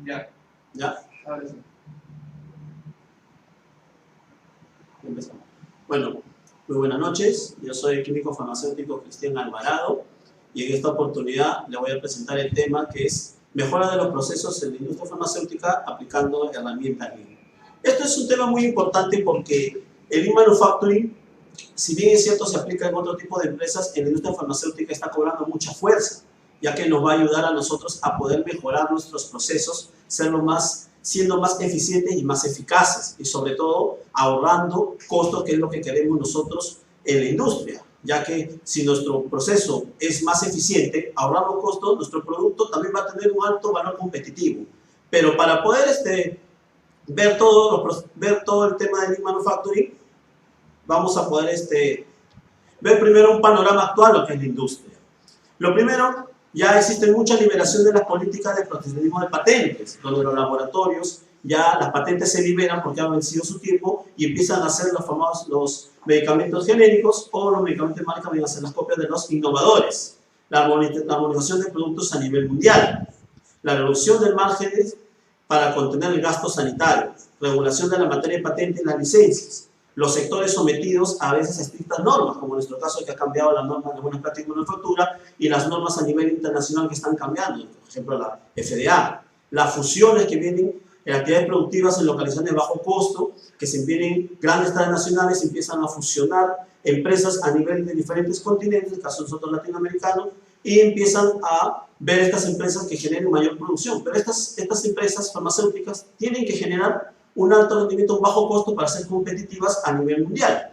Ya. ¿Ya? Ahora sí. Empezamos. Bueno, muy buenas noches. Yo soy el químico farmacéutico Cristian Alvarado y en esta oportunidad le voy a presentar el tema que es mejora de los procesos en la industria farmacéutica aplicando herramientas Lean. Esto es un tema muy importante porque el Lean Manufacturing, si bien es cierto se aplica en otro tipo de empresas, en la industria farmacéutica está cobrando mucha fuerza, ya que nos va a ayudar a nosotros a poder mejorar nuestros procesos, siendo más eficientes y más eficaces, y sobre todo ahorrando costos, que es lo que queremos nosotros en la industria, ya que si nuestro proceso es más eficiente, ahorramos costos, nuestro producto también va a tener un alto valor competitivo. Pero para poder ver todo el tema de Lean Manufacturing, vamos a poder ver primero un panorama actual de lo que es la industria. Lo primero, ya existe mucha liberación de las políticas de proteccionismo de patentes, donde los laboratorios ya las patentes se liberan porque han vencido su tiempo y empiezan a hacer los medicamentos genéricos, o los medicamentos de marca van a hacer las copias de los innovadores. La armonización de productos a nivel mundial, la reducción del margen para contener el gasto sanitario, regulación de la materia de patente y las licencias, los sectores sometidos a veces a estrictas normas, como en nuestro caso que ha cambiado las normas de buenas prácticas de manufactura y las normas a nivel internacional que están cambiando, por ejemplo la FDA, las fusiones que vienen en actividades productivas en localizaciones de bajo costo, que se vienen grandes transnacionales, empiezan a fusionar empresas a nivel de diferentes continentes, en el caso de nosotros latinoamericanos, y empiezan a ver estas empresas que generen mayor producción. Pero estas empresas farmacéuticas tienen que generar un alto rendimiento, un bajo costo para ser competitivas a nivel mundial.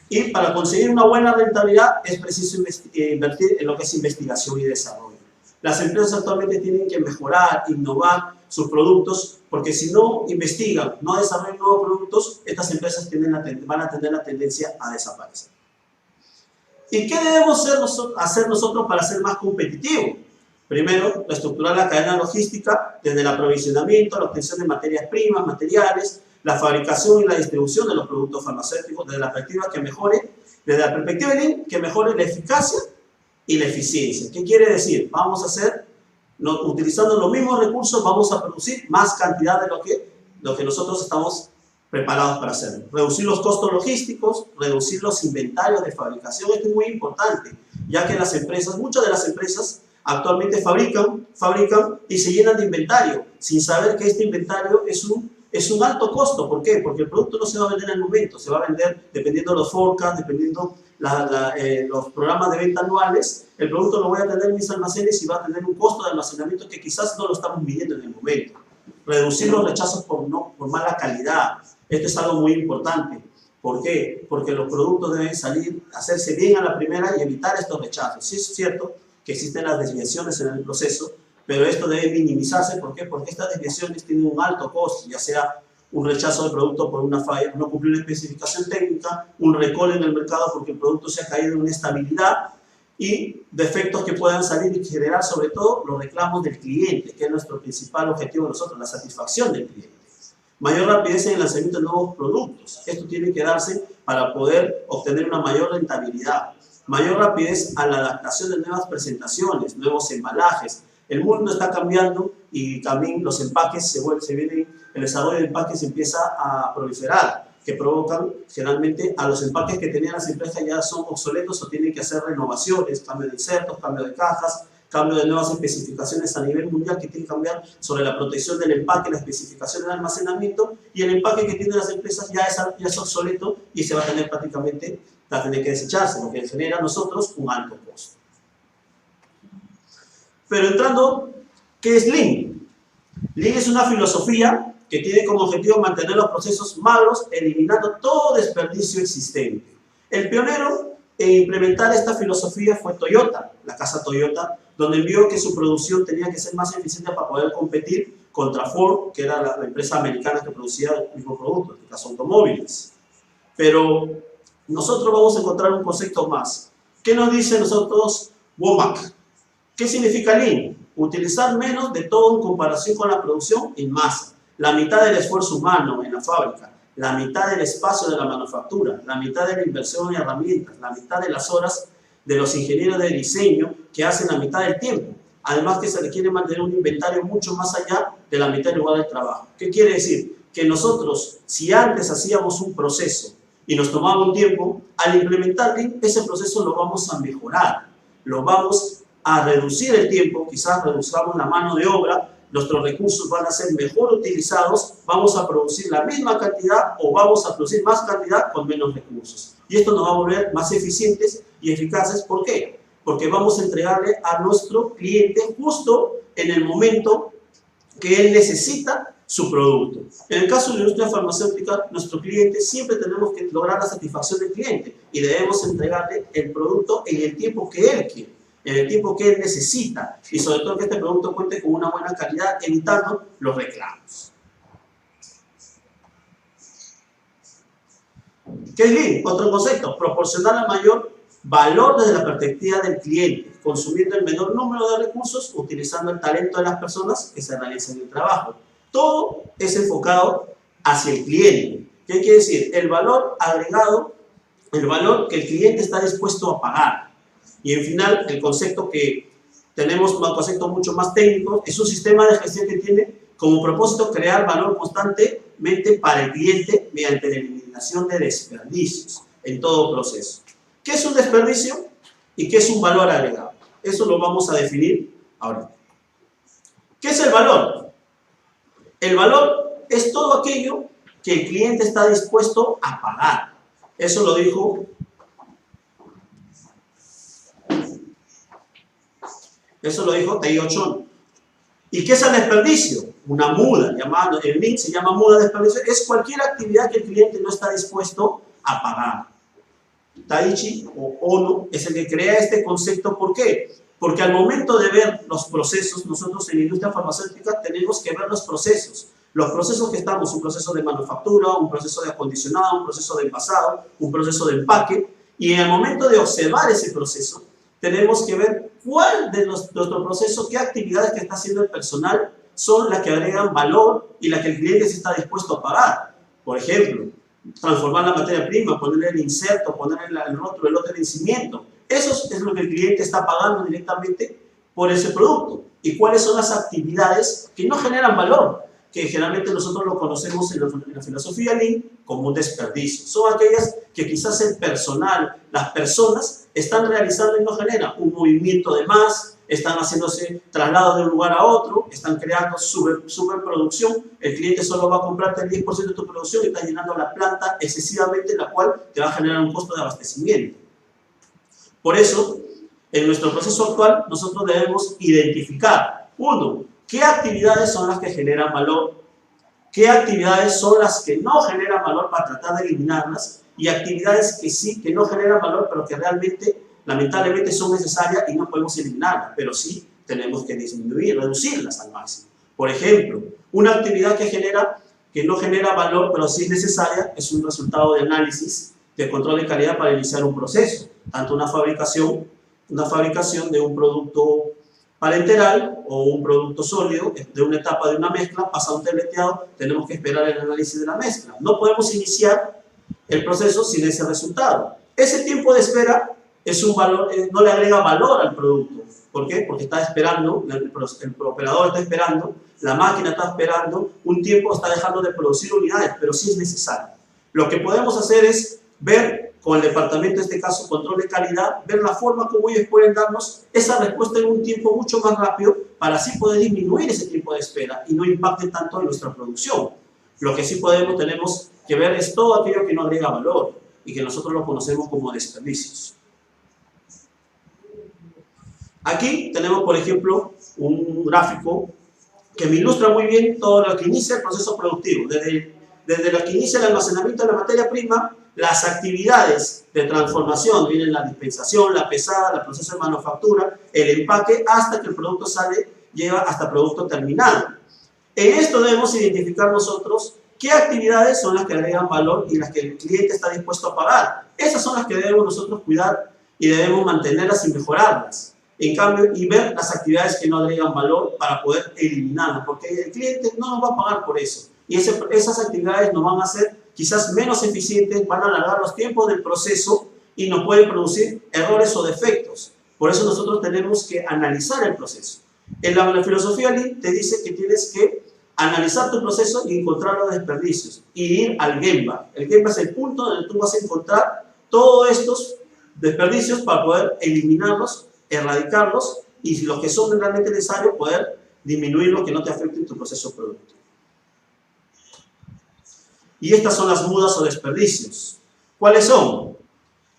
Y para conseguir una buena rentabilidad es preciso invertir en lo que es investigación y desarrollo. Las empresas actualmente tienen que mejorar, innovar sus productos, porque si no investigan, no desarrollan nuevos productos, estas empresas van a tener la tendencia a desaparecer. ¿Y qué debemos hacer nosotros para ser más competitivos? Primero, estructurar la cadena logística desde el aprovisionamiento, la obtención de materias primas, materiales, la fabricación y la distribución de los productos farmacéuticos desde la perspectiva desde la perspectiva de Lean, que mejore la eficacia y la eficiencia. ¿Qué quiere decir? Vamos a hacer, utilizando los mismos recursos, vamos a producir más cantidad de lo que nosotros estamos preparados para hacer. Reducir los costos logísticos, reducir los inventarios de fabricación. Esto es muy importante, ya que muchas de las empresas actualmente fabrican y se llenan de inventario, sin saber que este inventario es un alto costo. ¿Por qué? Porque el producto no se va a vender en el momento, se va a vender dependiendo de los forecasts, dependiendo los programas de venta anuales. El producto lo voy a tener en mis almacenes y va a tener un costo de almacenamiento que quizás no lo estamos midiendo en el momento. Reducir los rechazos por mala calidad. Esto es algo muy importante. ¿Por qué? Porque los productos deben hacerse bien a la primera y evitar estos rechazos. Sí es cierto que existen las desviaciones en el proceso, pero esto debe minimizarse. ¿Por qué? Porque estas desviaciones tienen un alto costo, ya sea un rechazo del producto por una falla, no cumplir una especificación técnica, un recall en el mercado porque el producto se ha caído en una estabilidad, y defectos que puedan salir y generar sobre todo los reclamos del cliente, que es nuestro principal objetivo de nosotros, la satisfacción del cliente. Mayor rapidez en el lanzamiento de nuevos productos. Esto tiene que darse para poder obtener una mayor rentabilidad. Mayor rapidez a la adaptación de nuevas presentaciones, nuevos embalajes. El mundo está cambiando y también los empaques el desarrollo de empaques empieza a proliferar, que provocan generalmente a los empaques que tenían las empresas ya son obsoletos o tienen que hacer renovaciones, cambio de insertos, cambio de cajas, cambio de nuevas especificaciones a nivel mundial que tienen que cambiar sobre la protección del empaque, la especificación del almacenamiento, y el empaque que tienen las empresas ya es obsoleto y se va a tener que desecharse, lo que genera a nosotros un alto costo. Pero entrando, ¿qué es Lean? Lean es una filosofía que tiene como objetivo mantener los procesos malos, eliminando todo desperdicio existente. El pionero en implementar esta filosofía fue Toyota, la casa Toyota, donde vio que su producción tenía que ser más eficiente para poder competir contra Ford, que era la empresa americana que producía el mismo producto, en este caso automóviles. Pero nosotros vamos a encontrar un concepto más. ¿Qué nos dice nosotros WOMAC? ¿Qué significa Lean? Utilizar menos de todo en comparación con la producción en masa. La mitad del esfuerzo humano en la fábrica, la mitad del espacio de la manufactura, la mitad de la inversión en herramientas, la mitad de las horas de los ingenieros de diseño que hacen la mitad del tiempo. además que se requiere mantener un inventario mucho más allá de la mitad del lugar de trabajo. ¿Qué quiere decir? Que nosotros, si antes hacíamos un proceso y nos tomaba un tiempo, al implementar Lean, ese proceso lo vamos a mejorar, lo vamos a reducir el tiempo, quizás reduzcamos la mano de obra, nuestros recursos van a ser mejor utilizados, vamos a producir la misma cantidad o vamos a producir más cantidad con menos recursos. Y esto nos va a volver más eficientes y eficaces. ¿Por qué? Porque vamos a entregarle a nuestro cliente justo en el momento que él necesita su producto. En el caso de la industria farmacéutica, nuestro cliente siempre tenemos que lograr la satisfacción del cliente y debemos entregarle el producto en el tiempo que él quiere, en el tiempo que él necesita y sobre todo que este producto cuente con una buena calidad, evitando los reclamos. ¿Qué es Lean? Otro concepto, proporcionar el mayor valor desde la perspectiva del cliente, consumiendo el menor número de recursos, utilizando el talento de las personas que se realizan el trabajo. Todo es enfocado hacia el cliente. ¿Qué quiere decir? El valor agregado, el valor que el cliente está dispuesto a pagar. Y en final, el concepto que tenemos, un concepto mucho más técnico, es un sistema de gestión que tiene como propósito crear valor constantemente para el cliente mediante la eliminación de desperdicios en todo proceso. ¿Qué es un desperdicio y qué es un valor agregado? Eso lo vamos a definir ahorita. ¿Qué es el valor? El valor es todo aquello que el cliente está dispuesto a pagar. Eso lo dijo Taiyo Chon. ¿Y qué es el desperdicio? Una muda, el Lean se llama muda de desperdicio, es cualquier actividad que el cliente no está dispuesto a pagar. Taichi o Ono es el que crea este concepto. ¿Por qué? Porque al momento de ver los procesos, nosotros en la industria farmacéutica tenemos que ver los procesos que estamos, un proceso de manufactura, un proceso de acondicionado, un proceso de envasado, un proceso de empaque, y en el momento de observar ese proceso, tenemos que ver cuál de nuestro proceso, qué actividades que está haciendo el personal son las que agregan valor y las que el cliente sí está dispuesto a pagar. Por ejemplo, transformar la materia prima, ponerle el inserto, ponerle el rótulo, el lote de vencimiento. Eso es lo que el cliente está pagando directamente por ese producto. ¿Y cuáles son las actividades que no generan valor? Que generalmente nosotros lo conocemos en la filosofía Lean como un desperdicio. Son aquellas que quizás el personal, las personas, están realizando y no generan un movimiento de más, están haciéndose traslados de un lugar a otro, están creando superproducción. El cliente solo va a comprarte el 10% de tu producción y está llenando la planta excesivamente, la cual te va a generar un costo de abastecimiento. Por eso, en nuestro proceso actual, nosotros debemos identificar, uno, qué actividades son las que generan valor, qué actividades son las que no generan valor para tratar de eliminarlas, y actividades que sí, que no generan valor, pero que realmente, lamentablemente, son necesarias y no podemos eliminarlas, pero sí tenemos que disminuir, reducirlas al máximo. Por ejemplo, una actividad que no genera valor, pero sí es necesaria, es un resultado de análisis de control de calidad para iniciar un proceso, tanto una fabricación de un producto parenteral o un producto sólido, de una etapa de una mezcla, pasa a un tableteado, tenemos que esperar el análisis de la mezcla. No podemos iniciar el proceso sin ese resultado. Ese tiempo de espera es un valor, no le agrega valor al producto. ¿Por qué? Porque está esperando, el operador está esperando, la máquina está esperando, un tiempo está dejando de producir unidades, pero sí es necesario. Lo que podemos hacer es ver con el departamento, en este caso control de calidad, ver la forma como ellos pueden darnos esa respuesta en un tiempo mucho más rápido para así poder disminuir ese tiempo de espera y no impacte tanto en nuestra producción. Lo que sí tenemos que ver es todo aquello que no agrega valor y que nosotros lo conocemos como desperdicios. Aquí tenemos, por ejemplo, un gráfico que me ilustra muy bien todo lo que inicia el proceso productivo, desde lo que inicia el almacenamiento de la materia prima, las actividades de transformación, vienen la dispensación, la pesada, el proceso de manufactura, el empaque, hasta que el producto llega hasta el producto terminado. En esto debemos identificar nosotros qué actividades son las que agregan valor y las que el cliente está dispuesto a pagar. Esas son las que debemos nosotros cuidar y debemos mantenerlas y mejorarlas. En cambio, y ver las actividades que no agregan valor para poder eliminarlas, porque el cliente no nos va a pagar por eso. Y esas actividades nos van a hacer quizás menos eficientes, van a alargar los tiempos del proceso y nos pueden producir errores o defectos. Por eso nosotros tenemos que analizar el proceso. La filosofía Lean te dice que tienes que analizar tu proceso y encontrar los desperdicios y ir al Gemba. El Gemba es el punto donde tú vas a encontrar todos estos desperdicios para poder eliminarlos, erradicarlos y los que son realmente necesarios poder disminuirlos que no te afecten tu proceso productivo. Y estas son las mudas o desperdicios. ¿Cuáles son?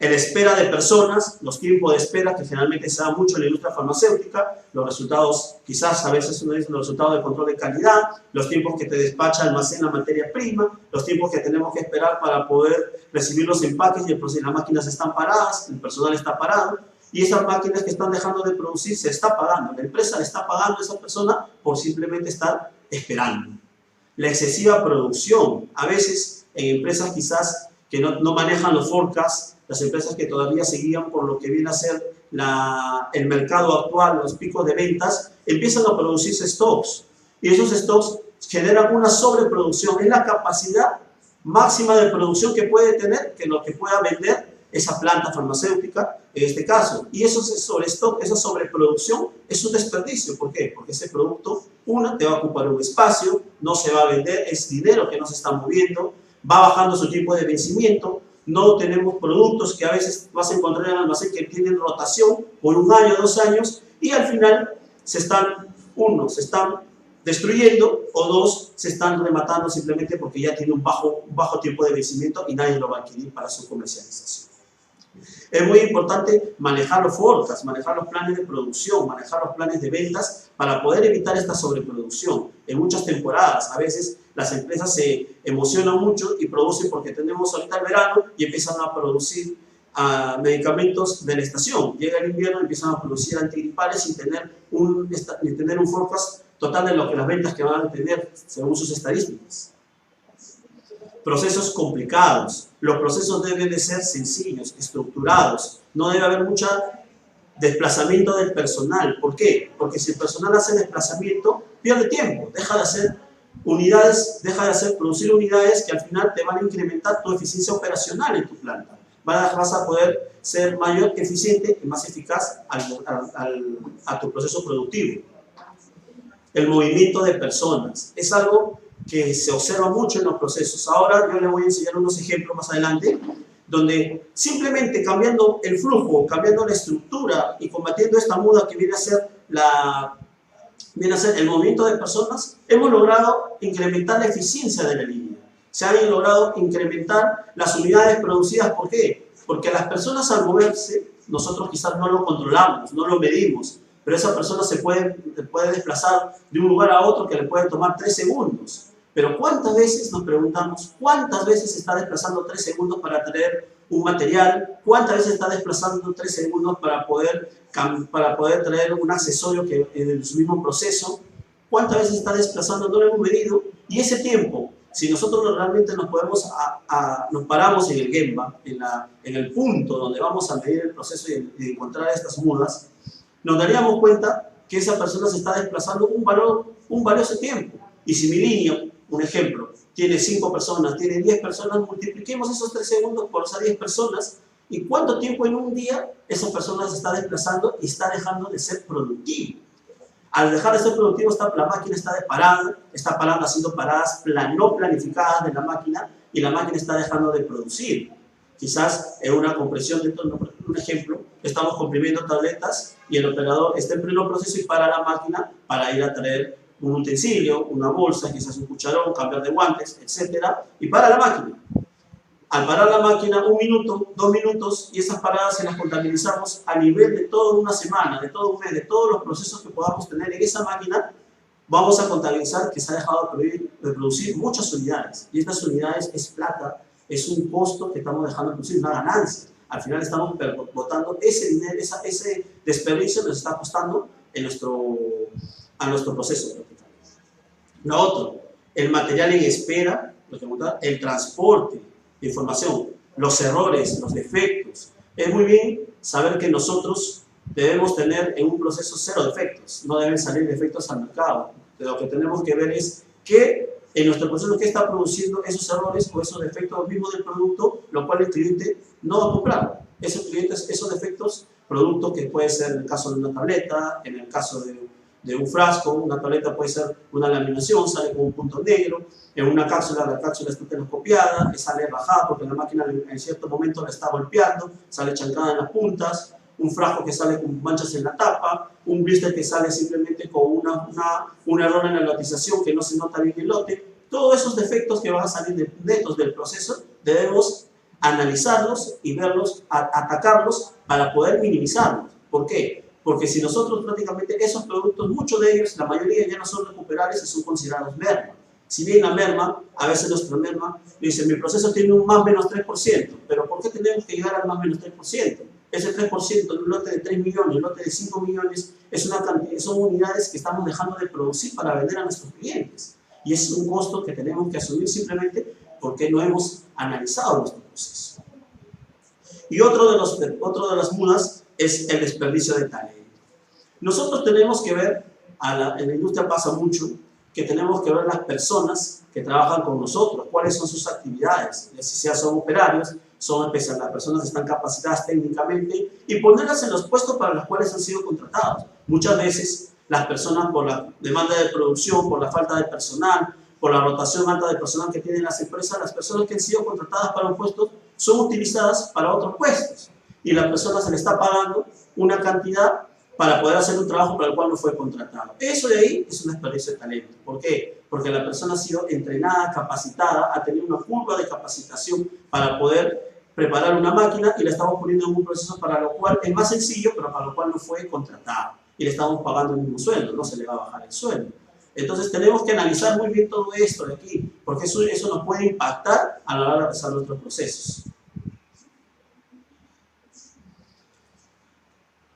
En espera de personas, los tiempos de espera que generalmente se dan mucho en la industria farmacéutica, los resultados, quizás a veces uno dice los resultados de control de calidad, los tiempos que te despacha, almacena materia prima, los tiempos que tenemos que esperar para poder recibir los empaques y las máquinas están paradas, el personal está parado, y esas máquinas que están dejando de producir se está pagando, la empresa le está pagando a esa persona por simplemente estar esperando. La excesiva producción, a veces en empresas quizás que no manejan los forecasts, las empresas que todavía seguían por lo que viene a ser el mercado actual, los picos de ventas, empiezan a producirse stocks. Y esos stocks generan una sobreproducción. Es la capacidad máxima de producción que puede tener, que lo que pueda vender esa planta farmacéutica, en este caso. Y eso sobrestock, esa sobreproducción es un desperdicio. ¿Por qué? Porque ese producto, te va a ocupar un espacio, no se va a vender, es dinero que no se está moviendo, va bajando su tiempo de vencimiento. No tenemos productos que a veces vas a encontrar en el almacén que tienen rotación por 1 año, 2 años, y al final se están destruyendo, o 2, se están rematando simplemente porque ya tiene un bajo tiempo de vencimiento y nadie lo va a adquirir para su comercialización. Es muy importante manejar los forecasts, manejar los planes de producción, manejar los planes de ventas para poder evitar esta sobreproducción. En muchas temporadas, a veces las empresas se emocionan mucho y producen porque tenemos ahorita el verano y empiezan a producir medicamentos de la estación. Llega el invierno y empiezan a producir antigripales sin tener un forecast total de lo que las ventas que van a tener según sus estadísticas. Procesos complicados. Los procesos deben de ser sencillos, estructurados. No debe haber mucho desplazamiento del personal. ¿Por qué? Porque si el personal hace desplazamiento, pierde tiempo, deja de hacer producir unidades que al final te van a incrementar tu eficiencia operacional en tu planta. Vas a poder ser mayor eficiente y más eficaz a tu proceso productivo. El movimiento de personas es algo que se observa mucho en los procesos. Ahora yo les voy a enseñar unos ejemplos más adelante, donde simplemente cambiando el flujo, cambiando la estructura y combatiendo esta muda que viene a ser el movimiento de personas, hemos logrado incrementar la eficiencia de la línea. Se han logrado incrementar las unidades producidas. ¿Por qué? Porque las personas al moverse, nosotros quizás no lo controlamos, no lo medimos, pero esa persona se puede desplazar de un lugar a otro que le puede tomar 3 segundos. Pero ¿cuántas veces nos preguntamos cuántas veces se está desplazando 3 segundos para traer un material? ¿Cuántas veces está desplazando 3 segundos para poder traer un accesorio que en su mismo proceso? ¿Cuántas veces está desplazando? No lo hemos medido. Y ese tiempo, si nosotros realmente nos paramos en el Gemba, en el punto donde vamos a medir el proceso y encontrar estas mudas, nos daríamos cuenta que esa persona se está desplazando un valioso tiempo. Y si mi línea, un ejemplo, tiene 5 personas, tiene 10 personas, multipliquemos esos 3 segundos por esas 10 personas y cuánto tiempo en un día esa persona se está desplazando y está dejando de ser productivo. Al dejar de ser productivo, la máquina está parando, haciendo paradas no planificadas de la máquina y la máquina está dejando de producir. Quizás en una compresión un ejemplo, estamos comprimiendo tabletas y el operador está en pleno proceso y para la máquina para ir a traer un utensilio, una bolsa, quizás un cucharón, cambiar de guantes, etc. Y para la máquina. Al parar la máquina 1 minuto, 2 minutos, y esas paradas se las contabilizamos a nivel de toda una semana, de todo un mes, de todos los procesos que podamos tener en esa máquina, vamos a contabilizar que se ha dejado de producir muchas unidades. Y estas unidades es plata, es un costo que estamos dejando de producir, una ganancia. Al final estamos botando ese dinero, ese desperdicio nos está costando a nuestro proceso. Lo otro, el material en espera, el transporte de información, los errores, los defectos. Es muy bien saber que nosotros debemos tener en un proceso 0 defectos, no deben salir defectos al mercado. Lo que tenemos que ver es que en nuestro proceso que está produciendo esos errores o esos defectos mismos del producto, lo cual el cliente no va a comprar. Esos defectos, producto que puede ser en el caso de una tableta, en el caso de de un frasco. Una tableta puede ser una laminación, sale con un punto negro. En una cápsula, la cápsula está telescopiada, sale rajada porque la máquina en cierto momento la está golpeando, sale chancada en las puntas. Un frasco que sale con manchas en la tapa, un blister que sale simplemente con un error en la lotización que no se nota bien el lote. Todos esos defectos que van a salir netos del proceso debemos analizarlos y verlos, atacarlos para poder minimizarlos. ¿Por qué? Porque si nosotros prácticamente esos productos, muchos de ellos, la mayoría ya no son recuperables y son considerados merma. Si bien la merma, a veces nuestra merma dice, mi proceso tiene un más menos 3%, pero ¿por qué tenemos que llegar al más menos 3%? Ese 3% de un lote de 3 millones, un lote de 5 millones, es una cantidad, son unidades que estamos dejando de producir para vender a nuestros clientes. Y es un costo que tenemos que asumir simplemente porque no hemos analizado nuestro proceso. Y otro de las mudas es el desperdicio de talento. Nosotros tenemos que ver, en la industria pasa mucho, que tenemos que ver las personas que trabajan con nosotros, cuáles son sus actividades, si son operarios, son especiales, las personas están capacitadas técnicamente y ponerlas en los puestos para los cuales han sido contratados. Muchas veces las personas por la demanda de producción, por la falta de personal, por la rotación alta de personal que tienen las empresas, las personas que han sido contratadas para un puesto son utilizadas para otros puestos y la persona se le está pagando una cantidad para poder hacer un trabajo para el cual no fue contratado. Eso de ahí es un desperdicio de talento. ¿Por qué? Porque la persona ha sido entrenada, capacitada, ha tenido una curva de capacitación para poder preparar una máquina y la estamos poniendo en un proceso para lo cual es más sencillo, pero para lo cual no fue contratado. Y le estamos pagando el mismo sueldo, no se le va a bajar el sueldo. Entonces tenemos que analizar muy bien todo esto de aquí, porque eso nos puede impactar a la hora de realizar nuestros procesos.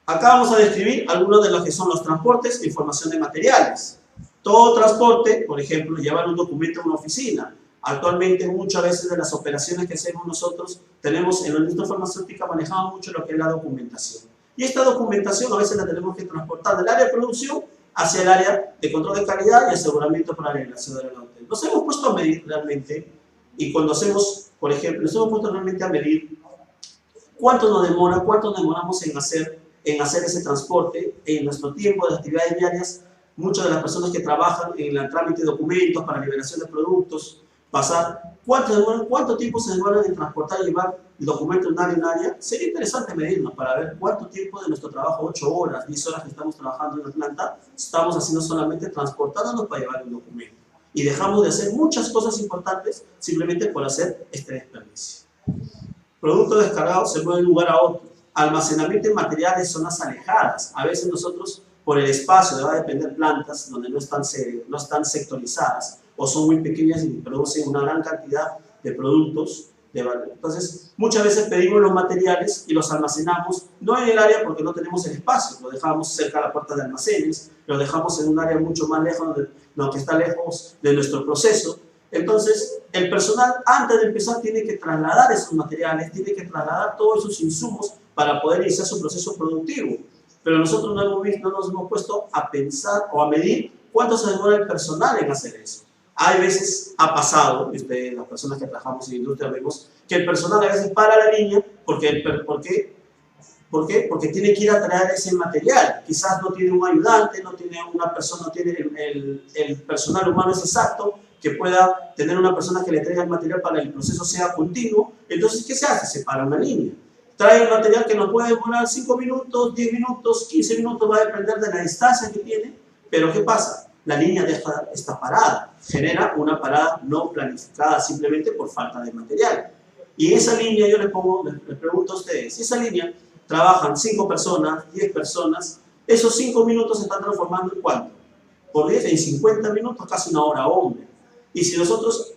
Acá vamos a describir algunos de los que son los transportes e información de materiales. Todo transporte, por ejemplo, llevar un documento a una oficina. Actualmente, muchas veces de las operaciones que hacemos nosotros, tenemos en la industria farmacéutica manejamos mucho lo que es la documentación. Y esta documentación a veces la tenemos que transportar del área de producción hacia el área de control de calidad y aseguramiento para la regulación del lote. Nos hemos puesto a medir realmente, y cuando hacemos, por ejemplo, nos hemos puesto realmente a medir cuánto nos demora, cuánto demoramos en hacer ese transporte, en nuestro tiempo de actividades diarias. Muchas de las personas que trabajan en el trámite de documentos para liberación de productos, cuánto tiempo se demoran en transportar y llevar el documento de un área en área. Sería interesante medirnos para ver cuánto tiempo de nuestro trabajo, 8 horas, 10 horas que estamos trabajando en la planta, estamos haciendo solamente transportándonos para llevar un documento. Y dejamos de hacer muchas cosas importantes simplemente por hacer este desperdicio. Producto descargado se mueve de un lugar a otro. Almacenamiento de materiales en zonas alejadas. A veces nosotros, por el espacio, va a depender plantas donde no están sectorizadas o son muy pequeñas y producen una gran cantidad de productos de valor. Entonces, muchas veces pedimos los materiales y los almacenamos, no en el área porque no tenemos el espacio, lo dejamos cerca de la puerta de almacenes, lo dejamos en un área mucho más lejos, que está lejos de nuestro proceso. Entonces, el personal antes de empezar tiene que trasladar esos materiales, tiene que trasladar todos esos insumos para poder iniciar su proceso productivo. Pero nosotros no nos hemos puesto a pensar o a medir cuánto se demora el personal en hacer eso. Hay veces, ha pasado, y las personas que trabajamos en la industria vemos, que el personal a veces para la línea porque tiene que ir a traer ese material. Quizás no tiene un ayudante, no tiene una persona, no tiene el personal humano es exacto, que pueda tener una persona que le traiga el material para que el proceso sea continuo. Entonces, ¿qué se hace? Se para una línea. Trae el material que nos puede demorar 5 minutos, 10 minutos, 15 minutos, va a depender de la distancia que tiene. Pero ¿qué pasa? La línea está parada, genera una parada no planificada simplemente por falta de material. Y esa línea, yo les pregunto a ustedes, si esa línea trabajan 5 personas, 10 personas, esos 5 minutos se están transformando en ¿cuánto? Por 10, en 50 minutos, casi una hora hombre. Y si nosotros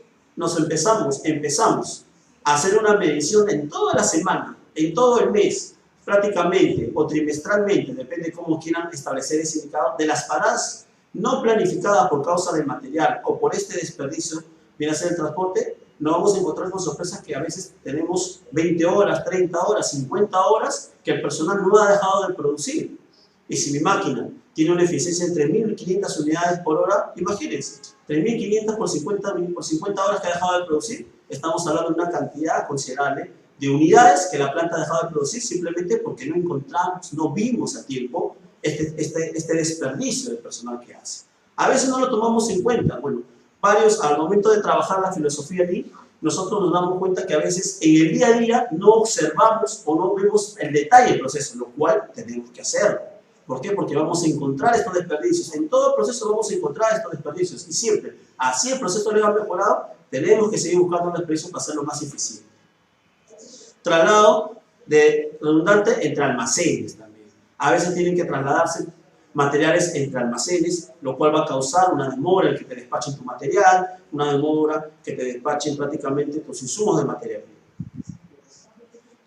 empezamos a hacer una medición en toda la semana, en todo el mes, prácticamente, o trimestralmente, depende de cómo quieran establecer ese indicador, de las paradas no planificadas por causa del material o por este desperdicio, viene a ser el transporte, nos vamos a encontrar con sorpresas que a veces tenemos 20 horas, 30 horas, 50 horas que el personal no ha dejado de producir. Y si mi máquina tiene una eficiencia de 3.500 unidades por hora, imagínense, 3.500 por 50 horas que ha dejado de producir, estamos hablando de una cantidad considerable de unidades que la planta ha dejado de producir simplemente porque no encontramos, no vimos a tiempo este desperdicio del personal que hace. A veces no lo tomamos en cuenta. Bueno, al momento de trabajar la filosofía Lean, nosotros nos damos cuenta que a veces en el día a día no observamos o no vemos el detalle del proceso, lo cual tenemos que hacerlo. ¿Por qué? Porque vamos a encontrar estos desperdicios. En todo el proceso vamos a encontrar estos desperdicios. Y siempre, así el proceso le ha mejorado, tenemos que seguir buscando desperdicios para hacerlo más eficiente. Traslado redundante entre almacenes también. A veces tienen que trasladarse materiales entre almacenes, lo cual va a causar una demora en que te despachen tu material, una demora que te despachen prácticamente tus insumos de material.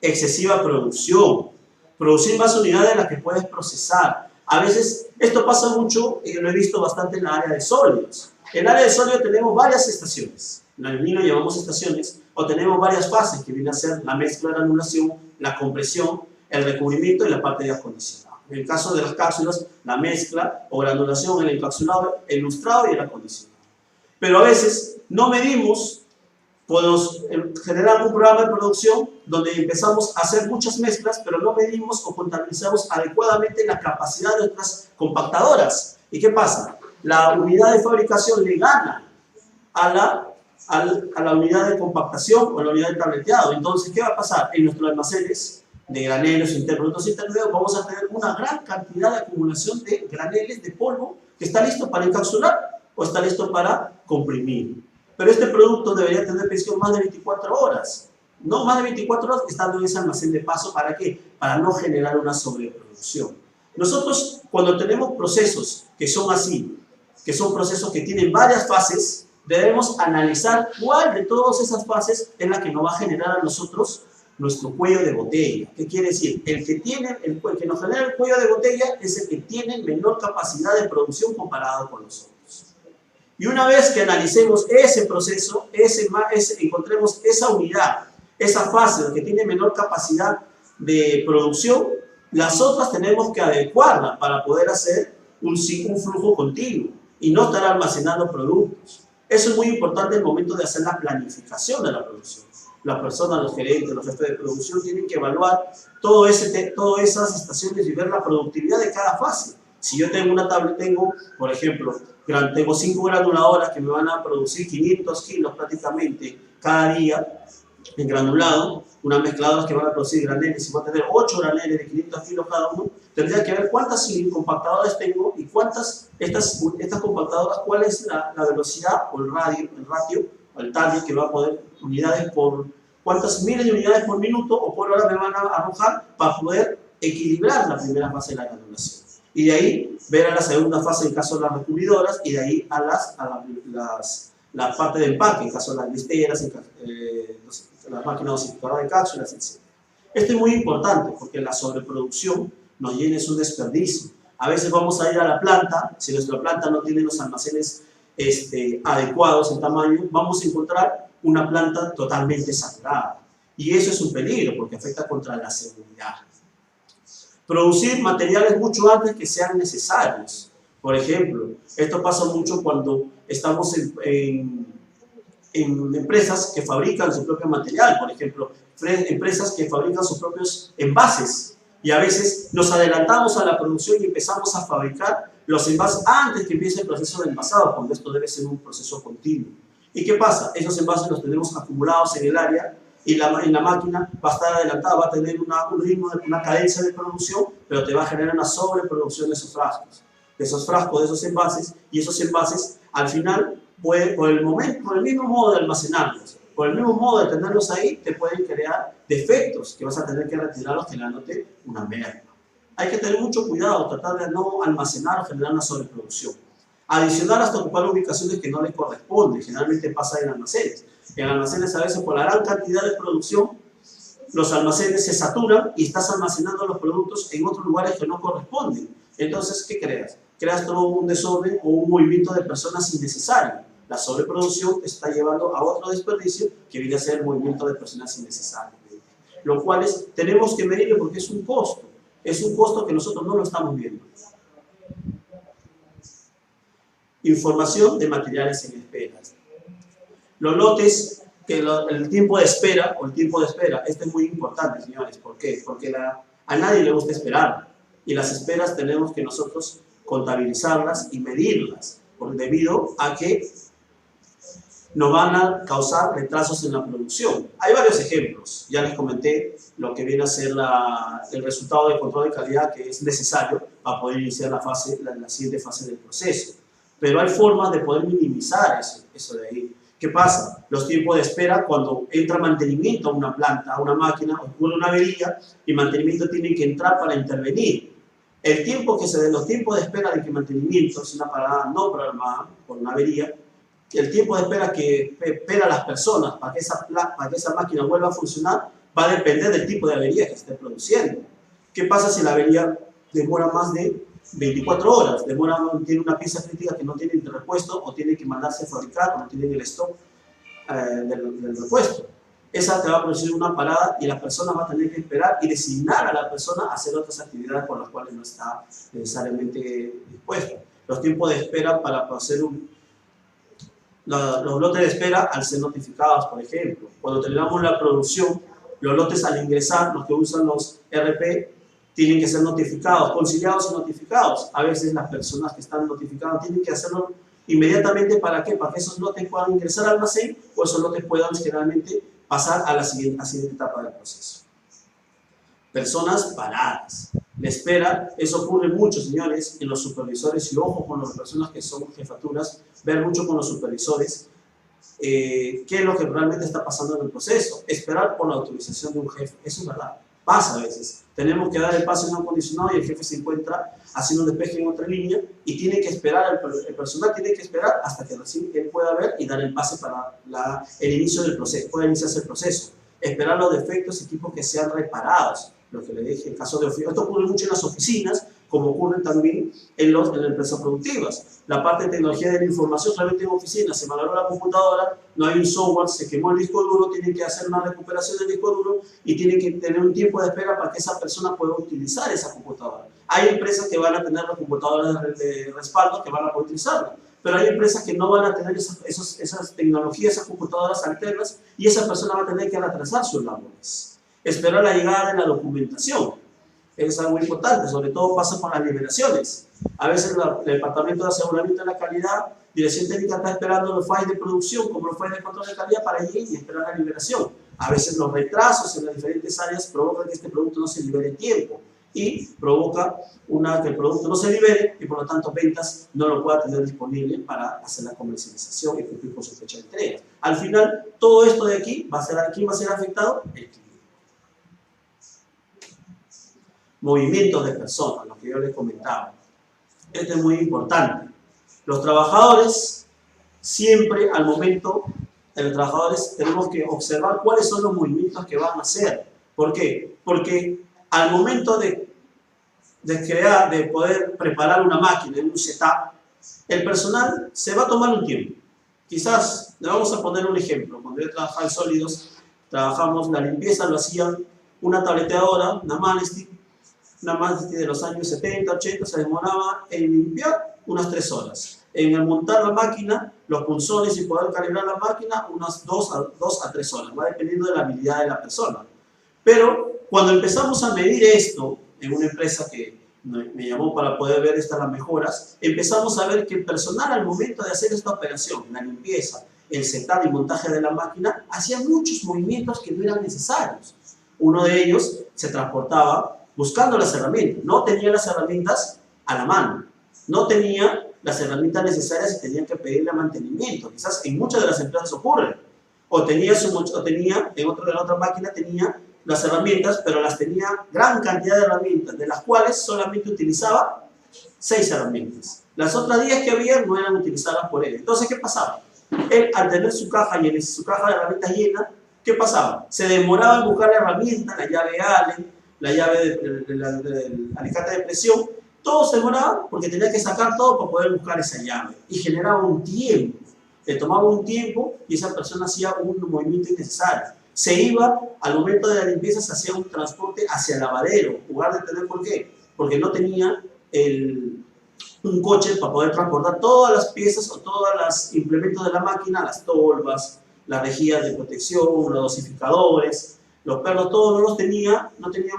Excesiva producción. Producir más unidades de las que puedes procesar. A veces, esto pasa mucho, y lo he visto bastante en la área de sólidos. En el área de sólidos tenemos varias estaciones. En el Lean lo llamamos estaciones, o tenemos varias fases que vienen a ser la mezcla, la granulación, la compresión, el recubrimiento y la parte de acondicionado. En el caso de las cápsulas, la mezcla o granulación, el encapsulado, el lustrado y el acondicionado. Pero a veces no medimos, podemos generar un programa de producción donde empezamos a hacer muchas mezclas, pero no medimos o contabilizamos adecuadamente la capacidad de nuestras compactadoras. ¿Y qué pasa? La unidad de fabricación le gana a la unidad de compactación o a la unidad de tableteado. Entonces, ¿qué va a pasar? En nuestros almacenes de graneles, productos intermedios, vamos a tener una gran cantidad de acumulación de graneles de polvo que está listo para encapsular o está listo para comprimir. Pero este producto debería tener presión más de 24 horas. No más de 24 horas estando en ese almacén de paso. ¿Para qué? Para no generar una sobreproducción. Nosotros, cuando tenemos procesos que son así, que son procesos que tienen varias fases, debemos analizar cuál de todas esas fases es la que nos va a generar a nosotros nuestro cuello de botella. ¿Qué quiere decir? El que nos genera el cuello de botella es el que tiene menor capacidad de producción comparado con los otros. Y una vez que analicemos ese proceso, encontremos esa unidad, esa fase que tiene menor capacidad de producción, las otras tenemos que adecuarlas para poder hacer un flujo continuo y no estar almacenando productos. Eso es muy importante en el momento de hacer la planificación de la producción. Las personas, los gerentes, los jefes de producción tienen que evaluar todas esas estaciones y ver la productividad de cada fase. Si yo tengo una tabla, por ejemplo, tengo 5 granuladoras que me van a producir 500 kilos prácticamente cada día en granulado, unas mezcladoras que van a producir graneles, y voy a tener 8 graneles de 500 kilos cada uno, tendría que ver cuántas compactadoras tengo y cuántas, estas compactadoras, cuál es la velocidad o el ratio, o el target que va a poder, cuántas miles de unidades por minuto o por hora me van a arrojar para poder equilibrar la primera fase de la granulación. Y de ahí ver a la segunda fase en caso de las recubridoras y de ahí a la parte de empaque, en caso de las listeras, las máquinas dosificadoras de cápsulas, etc. Esto es muy importante porque la sobreproducción nos llena un desperdicio. A veces vamos a ir a la planta, si nuestra planta no tiene los almacenes adecuados en tamaño, vamos a encontrar una planta totalmente saturada. Y eso es un peligro porque afecta contra la seguridad. Producir materiales mucho antes que sean necesarios. Por ejemplo, esto pasa mucho cuando estamos en empresas que fabrican su propio material. Por ejemplo, empresas que fabrican sus propios envases. Y a veces nos adelantamos a la producción y empezamos a fabricar los envases antes que empiece el proceso de envasado, cuando esto debe ser un proceso continuo. ¿Y qué pasa? Esos envases los tenemos acumulados en el área y la máquina va a estar adelantada, va a tener un ritmo, una cadencia de producción, pero te va a generar una sobreproducción de esos frascos, de esos envases, y esos envases al final, por el mismo modo de almacenarlos, por el mismo modo de tenerlos ahí, te pueden crear defectos que vas a tener que retirarlos generándote una merma. Hay que tener mucho cuidado, tratar de no almacenar o generar una sobreproducción. Adicional hasta ocupar ubicaciones que no les corresponden, generalmente pasa en almacenes. En almacenes a veces por la gran cantidad de producción, los almacenes se saturan y estás almacenando los productos en otros lugares que no corresponden. Entonces, ¿qué creas? Creas todo un desorden o un movimiento de personas innecesario. La sobreproducción te está llevando a otro desperdicio que viene a ser el movimiento de personas innecesarias. Lo cual tenemos que medirlo porque es un costo. Es un costo que nosotros no lo estamos viendo. Información de materiales en espera. Los lotes, el tiempo de espera, este es muy importante, señores. ¿Por qué? Porque a nadie le gusta esperar. y las esperas tenemos que nosotros contabilizarlas y medirlas, debido a que nos van a causar retrasos en la producción. Hay varios ejemplos, ya les comenté lo que viene a ser el resultado de control de calidad que es necesario para poder iniciar la siguiente fase del proceso. Pero hay formas de poder minimizar eso de ahí. ¿Qué pasa? Los tiempos de espera, cuando entra mantenimiento a una planta, a una máquina, ocurre una avería y mantenimiento tiene que entrar para intervenir. Los tiempos de espera de que mantenimiento es una parada no programada por una avería, el tiempo de espera que espera las personas para que esa máquina vuelva a funcionar va a depender del tipo de avería que esté produciendo. ¿Qué pasa si la avería demora más de 24 horas? Tiene una pieza crítica que no tiene repuesto o tiene que mandarse a fabricar o no tiene el stock del repuesto. Esa te va a producir una parada y la persona va a tener que esperar y designar a la persona a hacer otras actividades por las cuales no está necesariamente dispuesta. Los tiempos de espera para hacer los lotes de espera al ser notificados, por ejemplo. Cuando terminamos la producción, los lotes al ingresar, los que usan los RP, tienen que ser notificados, conciliados y notificados. A veces las personas que están notificadas tienen que hacerlo inmediatamente. ¿Para qué? Para que esos lotes puedan ingresar al almacén o esos lotes puedan generalmente pasar a la siguiente etapa del proceso. Personas paradas. La espera, eso ocurre mucho, señores, en los supervisores, y ojo con las personas que son jefaturas, ver mucho con los supervisores qué es lo que realmente está pasando en el proceso. Esperar por la autorización de un jefe, eso es verdad, pasa a veces. Tenemos que dar el paso en un acondicionado y el jefe se encuentra haciendo un despeje en otra línea y tiene que esperar, el personal tiene que esperar hasta que recién él pueda ver y dar el pase para el inicio del proceso, pueda iniciarse el proceso. Esperar los defectos y equipos que sean reparados. Lo que le dije, el caso de oficina. Esto ocurre mucho en las oficinas, como ocurre también en las empresas productivas. La parte de tecnología de la información, realmente en oficinas, se malogró la computadora, no hay un software, se quemó el disco duro, tienen que hacer una recuperación del disco duro y tienen que tener un tiempo de espera para que esa persona pueda utilizar esa computadora. Hay empresas que van a tener las computadoras de respaldo que van a poder utilizarla, pero hay empresas que no van a tener esas tecnologías, esas computadoras alternas, y esa persona va a tener que atrasar sus labores. Esperar la llegada de la documentación es algo importante, sobre todo pasa con las liberaciones. A veces el Departamento de Aseguramiento de la Calidad, Dirección Técnica, está esperando los files de producción como los files de control de calidad para ir y esperar la liberación. A veces los retrasos en las diferentes áreas provocan que este producto no se libere en tiempo y provoca que el producto no se libere y por lo tanto ventas no lo pueda tener disponible para hacer la comercialización y cumplir con su fecha de entrega. Al final, todo esto de aquí, ¿quién va a ser afectado? El cliente. Movimientos de personas, lo que yo les comentaba. Esto es muy importante. Los trabajadores, siempre al momento de los trabajadores, tenemos que observar cuáles son los movimientos que van a hacer. ¿Por qué? Porque al momento de poder preparar una máquina en un setup, el personal se va a tomar un tiempo. Quizás, le vamos a poner un ejemplo. Cuando yo trabajaba en sólidos, trabajamos la limpieza, lo hacían una tableteadora, una Manestic de los años 70, 80, se demoraba en limpiar unas 3 horas. En el montar la máquina, los punzones y poder calibrar la máquina, unas 2 a 3 horas, va dependiendo de la habilidad de la persona. Pero cuando empezamos a medir esto en una empresa que me llamó para poder ver las mejoras, empezamos a ver que el personal al momento de hacer esta operación, la limpieza, el setup y montaje de la máquina, hacía muchos movimientos que no eran necesarios. Uno de ellos se transportaba buscando las herramientas, no tenía las herramientas a la mano, no tenía las herramientas necesarias y tenían que pedirle mantenimiento. Quizás en muchas de las empresas ocurre. O en la otra máquina tenía las herramientas, pero las tenía gran cantidad de herramientas, de las cuales solamente utilizaba 6 herramientas. Las otras 10 que había no eran utilizadas por él. Entonces, ¿qué pasaba? Él, al tener su caja de herramientas llena, ¿qué pasaba? Se demoraba en buscar la herramienta, la llave Allen, la llave del alicate de presión, todo se demoraba porque tenía que sacar todo para poder buscar esa llave y generaba un tiempo, le tomaba un tiempo y esa persona hacía un movimiento innecesario. Se iba, al momento de la limpieza se hacía un transporte hacia el lavadero, en lugar de tener, ¿por qué? Porque no tenía un coche para poder transportar todas las piezas o todos los implementos de la máquina, las tolvas, las rejillas de protección, los dosificadores, Los perros todos no tenían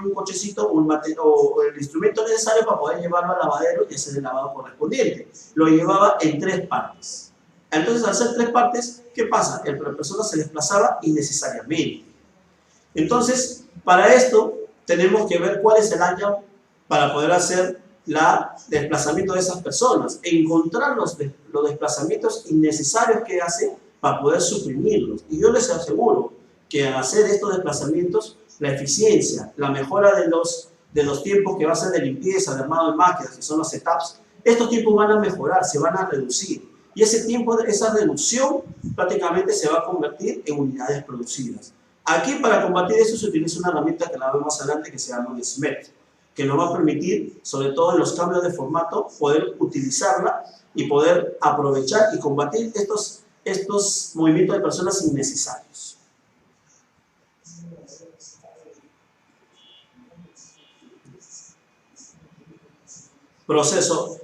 un cochecito o el instrumento necesario para poder llevarlo al lavadero y hacer el lavado correspondiente. Lo llevaba en 3 partes. Entonces, al ser 3 partes, ¿qué pasa? La persona se desplazaba innecesariamente. Entonces, para esto, tenemos que ver cuál es el año para poder hacer el desplazamiento de esas personas, encontrar los desplazamientos innecesarios que hace para poder suprimirlos. Y yo les aseguro que al hacer estos desplazamientos, la eficiencia, la mejora de los tiempos que va a ser de limpieza, de armado de máquinas, que son los setups, estos tiempos van a mejorar, se van a reducir. Y ese tiempo, esa reducción, prácticamente se va a convertir en unidades producidas. Aquí, para combatir eso, se utiliza una herramienta que la vemos más adelante, que se llama SMET, que nos va a permitir, sobre todo en los cambios de formato, poder utilizarla y poder aprovechar y combatir estos movimientos de personas innecesarios.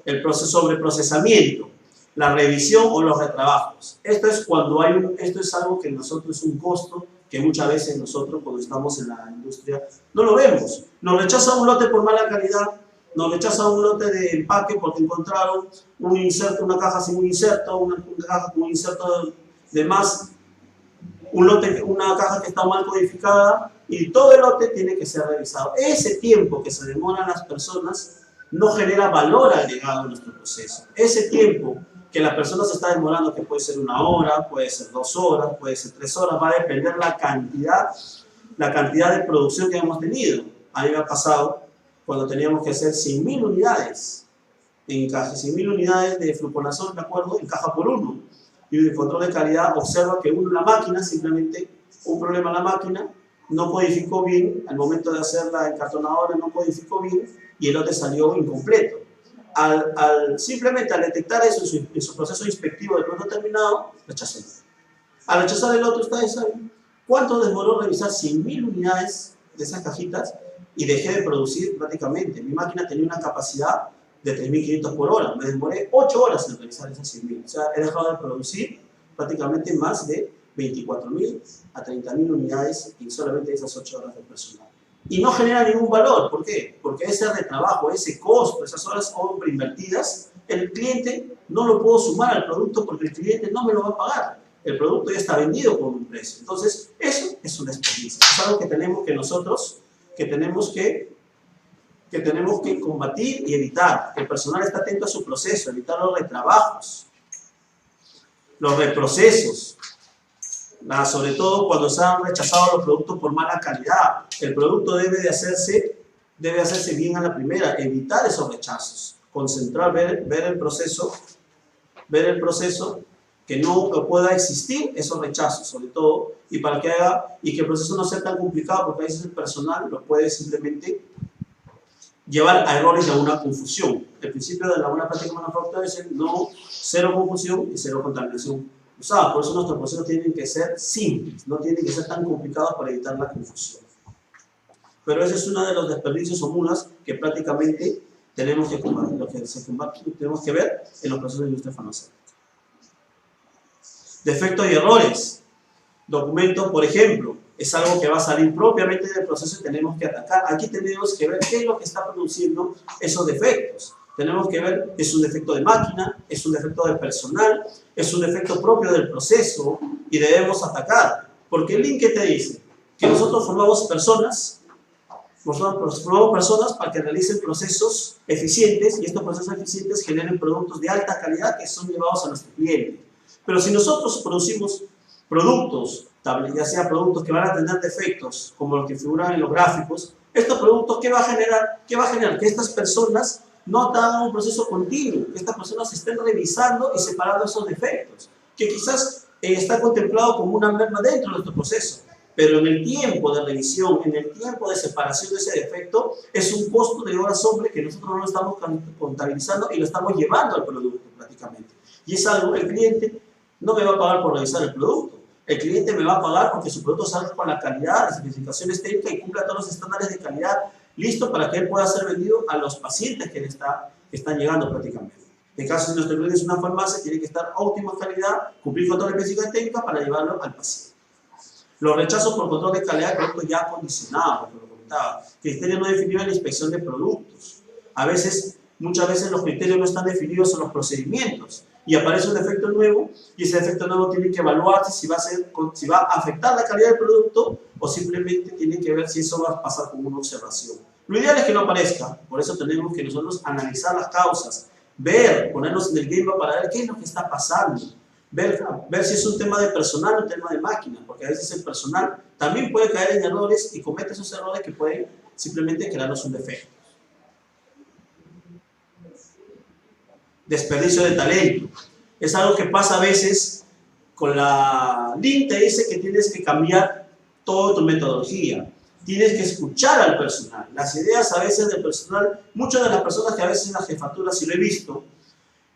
El proceso sobre procesamiento, la revisión o los retrabajos. Esto es algo que nosotros es un costo que muchas veces nosotros, cuando estamos en la industria, no lo vemos. Nos rechaza un lote por mala calidad, nos rechaza un lote de empaque porque encontraron un inserto, una caja sin un inserto, una caja con un inserto de más, una caja que está mal codificada, y todo el lote tiene que ser revisado. Ese tiempo que se demoran las personas no genera valor agregado en nuestro proceso. Ese tiempo que la persona se está demorando, que puede ser 1 hora, puede ser 2 horas, puede ser 3 horas, va a depender la cantidad de producción que hemos tenido. A mí me ha pasado cuando teníamos que hacer 100.000 unidades en caja, 100.000 unidades de fluconazol, ¿de acuerdo? En caja por 1. Y el control de calidad observa que la máquina, simplemente un problema en la máquina, no codificó bien, al momento de hacer la encartonadora no codificó bien y el lote salió incompleto. Simplemente al detectar eso en su proceso inspectivo de producto terminado, rechazó. Al rechazar el lote, ustedes saben cuánto demoró revisar 100.000 unidades de esas cajitas y dejé de producir prácticamente. Mi máquina tenía una capacidad de 3.500 por hora. Me demoré 8 horas en revisar esas 100.000. O sea, he dejado de producir prácticamente más de 24.000 a 30.000 unidades en solamente esas 8 horas de personal. Y no genera ningún valor. ¿Por qué? Porque ese retrabajo, ese costo, esas horas hombre invertidas, el cliente no lo puedo sumar al producto porque el cliente no me lo va a pagar. El producto ya está vendido con un precio. Entonces, eso es una experiencia. Es algo que tenemos que nosotros, que tenemos que combatir y evitar. Que el personal esté atento a su proceso, evitar los retrabajos, los reprocesos. Sobre todo cuando se han rechazado los productos por mala calidad. El producto debe de hacerse bien a la primera, evitar esos rechazos, concentrar, ver el proceso, que no pueda existir esos rechazos, sobre todo, y que el proceso no sea tan complicado, porque a veces el personal lo puede simplemente llevar a errores y a una confusión. El principio de la buena práctica manufacturera es cero confusión y cero contaminación usada. Por eso nuestros procesos tienen que ser simples, no tienen que ser tan complicados para evitar la confusión. Pero ese es uno de los desperdicios o mulas que prácticamente tenemos que tenemos que ver en los procesos de industria farmacéutica. Defectos y errores. Documentos, por ejemplo, es algo que va a salir propiamente del proceso y tenemos que atacar. Aquí tenemos que ver qué es lo que está produciendo esos defectos. Tenemos que ver, es un defecto de máquina, es un defecto de personal, es un defecto propio del proceso y debemos atacar. Porque el link que te dice que nosotros formamos personas para que realicen procesos eficientes y estos procesos eficientes generen productos de alta calidad que son llevados a nuestro cliente. Pero si nosotros producimos productos, ya sea productos que van a tener defectos, como los que figuran en los gráficos, estos productos, ¿qué va a generar? Que estas personas no hagan un proceso continuo, que estas personas estén revisando y separando esos defectos, que quizás está contemplado como una merma dentro de nuestro proceso, pero en el tiempo de revisión, en el tiempo de separación de ese defecto, es un costo de horas hombre que nosotros no lo estamos contabilizando y lo estamos llevando al producto prácticamente. Y es algo, el cliente no me va a pagar por revisar el producto, el cliente me va a pagar porque su producto salga con la calidad, las especificaciones técnicas y cumpla todos los estándares de calidad, listo para que él pueda ser vendido a los pacientes que están llegando prácticamente. En caso de nuestro cliente es una farmacia, tiene que estar óptima calidad, cumplir con todas las especificaciones técnicas para llevarlo al paciente. Los rechazos por control de calidad de productos ya acondicionados, como lo comentaba. Criterios no definidos en la inspección de productos. Muchas veces los criterios no están definidos en los procedimientos y aparece un defecto nuevo y ese defecto nuevo tiene que evaluarse si va a afectar la calidad del producto o simplemente tiene que ver si eso va a pasar como una observación. Lo ideal es que no aparezca, por eso tenemos que nosotros analizar las causas, ponernos en el game para ver qué es lo que está pasando, ver si es un tema de personal o un tema de máquina, porque a veces el personal también puede caer en errores y comete esos errores que pueden simplemente crearnos un defecto. Desperdicio de talento. Es algo que pasa a veces con la Lean, te dice que tienes que cambiar toda tu metodología. Tienes que escuchar al personal. Las ideas a veces del personal, muchas de las personas que a veces en la jefatura, sí lo he visto,